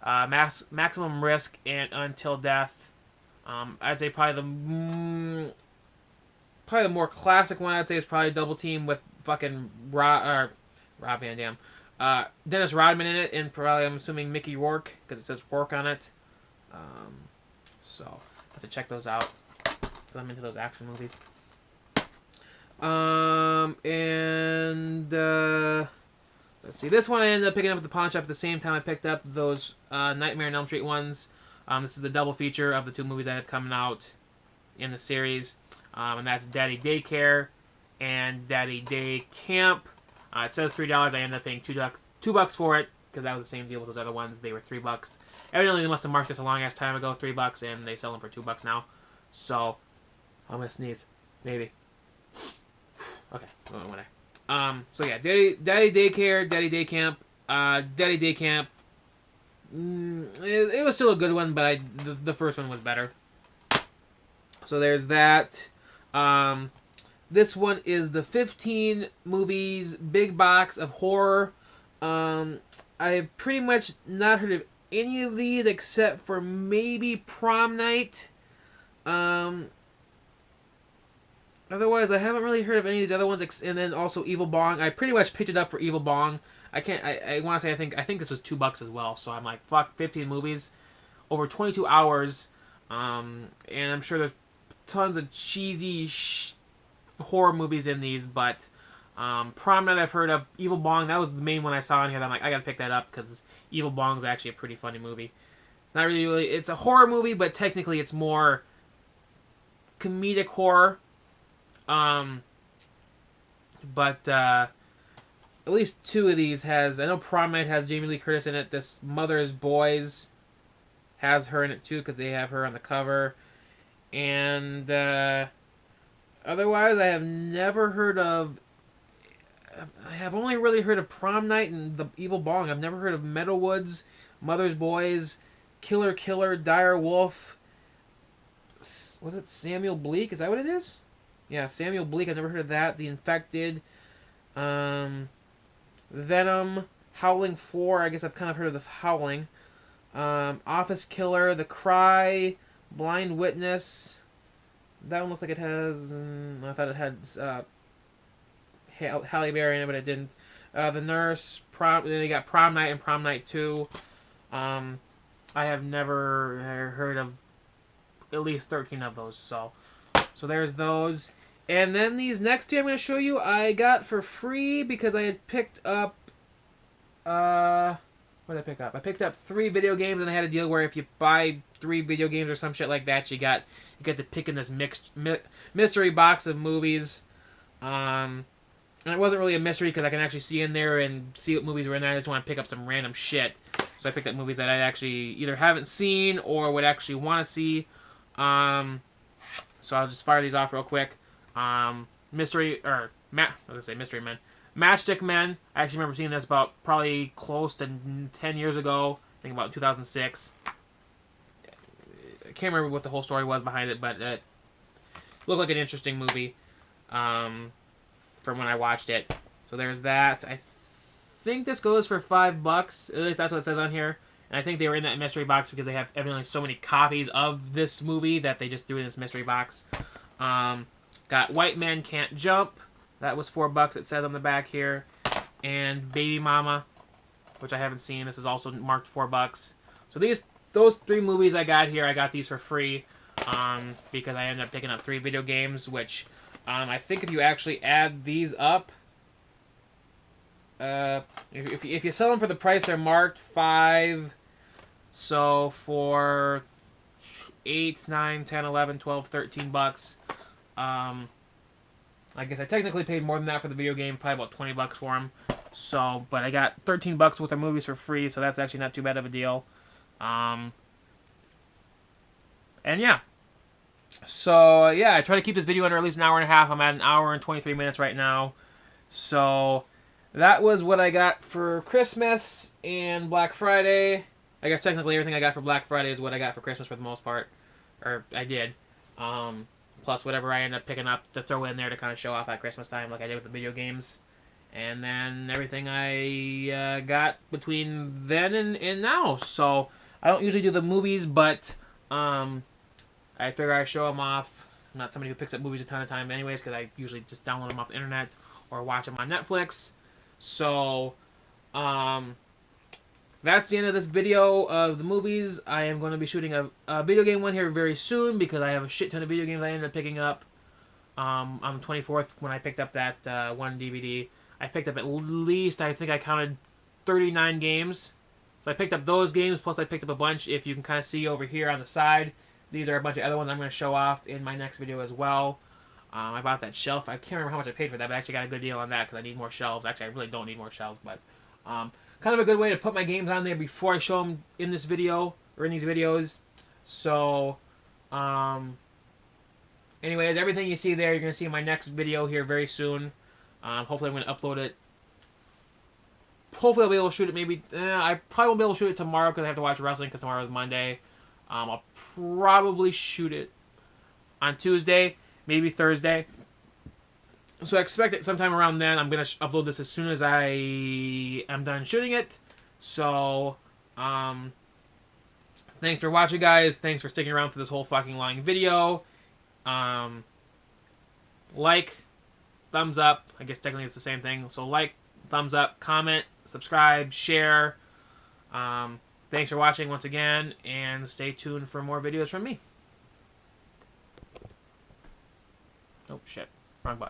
Maximum Risk, and Until Death. I'd say probably the more classic one I'd say is probably Double Team with fucking Rob Van Dam. Dennis Rodman in it, and probably I'm assuming Mickey Rourke because it says Rourke on it. So I have to check those out because I'm into those action movies. Let's see. This one I ended up picking up at the pawn shop at the same time I picked up those Nightmare on Elm Street ones. This is the double feature of the 2 movies that have come out in the series. And that's Daddy Daycare and Daddy Day Camp. It says $3. I ended up paying $2 for it because that was the same deal with those other ones. They were $3. Evidently, they must have marked this a long ass time ago, $3, and they sell them for $2 now. So, I'm gonna sneeze, maybe. Okay, when so yeah, Daddy Daycare, Daddy Day Camp, Daddy Day Camp. It was still a good one, but the first one was better. So there's that. This one is the 15 movies big box of horror. I have pretty much not heard of any of these except for maybe Prom Night. Otherwise, I haven't really heard of any of these other ones, and then also Evil Bong. I pretty much picked it up for Evil Bong. I want to say I think this was $2 as well. So I'm like, fuck, 15 movies over 22 hours, and I'm sure there's tons of cheesy horror movies in these, but Prom Night I've heard of. Evil Bong, that was the main one I saw in here. That I'm like, I gotta pick that up because Evil Bong is actually a pretty funny movie. Not really, it's a horror movie, but technically it's more comedic horror. But at least two of these has, I know Prom Night has Jamie Lee Curtis in it. This Mother's Boys has her in it too because they have her on the cover. And otherwise, I have never heard of, I have only really heard of Prom Night and the Evil Bong. I've never heard of Meadowwoods, Mother's Boys, Killer Killer, Dire Wolf. Was it Samuel Bleak? Is that what it is? Yeah, Samuel Bleak. I've never heard of that. The Infected. Venom. Howling 4. I guess I've kind of heard of the Howling. Office Killer. The Cry. Blind Witness. That one looks like it has... I thought it had Halle Berry in it, but it didn't. The Nurse. Then they got Prom Night and Prom Night 2. I have never heard of at least 13 of those, so there's those. And then these next two I'm going to show you I got for free because I had picked up, what did I pick up? I picked up 3 video games, and I had a deal where if you buy 3 video games or some shit like that, you get to pick in this mystery box of movies. And it wasn't really a mystery because I can actually see in there and see what movies were in there. I just want to pick up some random shit. So I picked up movies that I actually either haven't seen or would actually want to see. So I'll just fire these off real quick. Mystery Men. Matchstick Men. I actually remember seeing this about probably close to 10 years ago. I think about 2006. I can't remember what the whole story was behind it, but it looked like an interesting movie from when I watched it. So there's that. I think this goes for $5. At least that's what it says on here. And I think they were in that mystery box because they have evidently so many copies of this movie that they just threw in this mystery box. Got White Men Can't Jump. That was $4, it says on the back here. And Baby Mama, which I haven't seen. This is also marked $4. So those 3 movies I got here, I got these for free because I ended up picking up 3 video games, which I think if you actually add these up, if you sell them for the price they're marked, $5. So for 8, 9, 10, 11, 12, $13. I guess I technically paid more than that for the video game, probably about $20 for them. So, but I got $13 worth of movies for free, so that's actually not too bad of a deal. And yeah. So, yeah, I try to keep this video under at least an hour and a half. I'm at an hour and 23 minutes right now. So, that was what I got for Christmas and Black Friday. I guess technically everything I got for Black Friday is what I got for Christmas for the most part. Or, I did. Plus whatever I end up picking up to throw in there to kind of show off at Christmas time like I did with the video games. And then everything I got between then and now. So, I don't usually do the movies, but I figure I show them off. I'm not somebody who picks up movies a ton of time anyways, because I usually just download them off the internet or watch them on Netflix. So, that's the end of this video of the movies. I am going to be shooting a video game one here very soon because I have a shit ton of video games I ended up picking up on the 24th when I picked up that one DVD. I picked up at least, I think I counted 39 games. So I picked up those games, plus I picked up a bunch, if you can kind of see over here on the side. These are a bunch of other ones I'm going to show off in my next video as well. I bought that shelf. I can't remember how much I paid for that, but I actually got a good deal on that because I need more shelves. Actually, I really don't need more shelves, but kind of a good way to put my games on there before I show them in this video or in these videos. So, anyways, everything you see there, you're going to see in my next video here very soon. Hopefully I'm going to upload it. Hopefully I'll be able to shoot it maybe... I probably won't be able to shoot it tomorrow because I have to watch wrestling because tomorrow is Monday. I'll probably shoot it on Tuesday, maybe Thursday. So I expect it sometime around then. I'm going to upload this as soon as I am done shooting it. So, thanks for watching, guys. Thanks for sticking around for this whole fucking long video. Like, thumbs up. I guess technically it's the same thing. So like, thumbs up, comment, subscribe, share. Thanks for watching once again, and stay tuned for more videos from me. Oh, shit. Wrong button.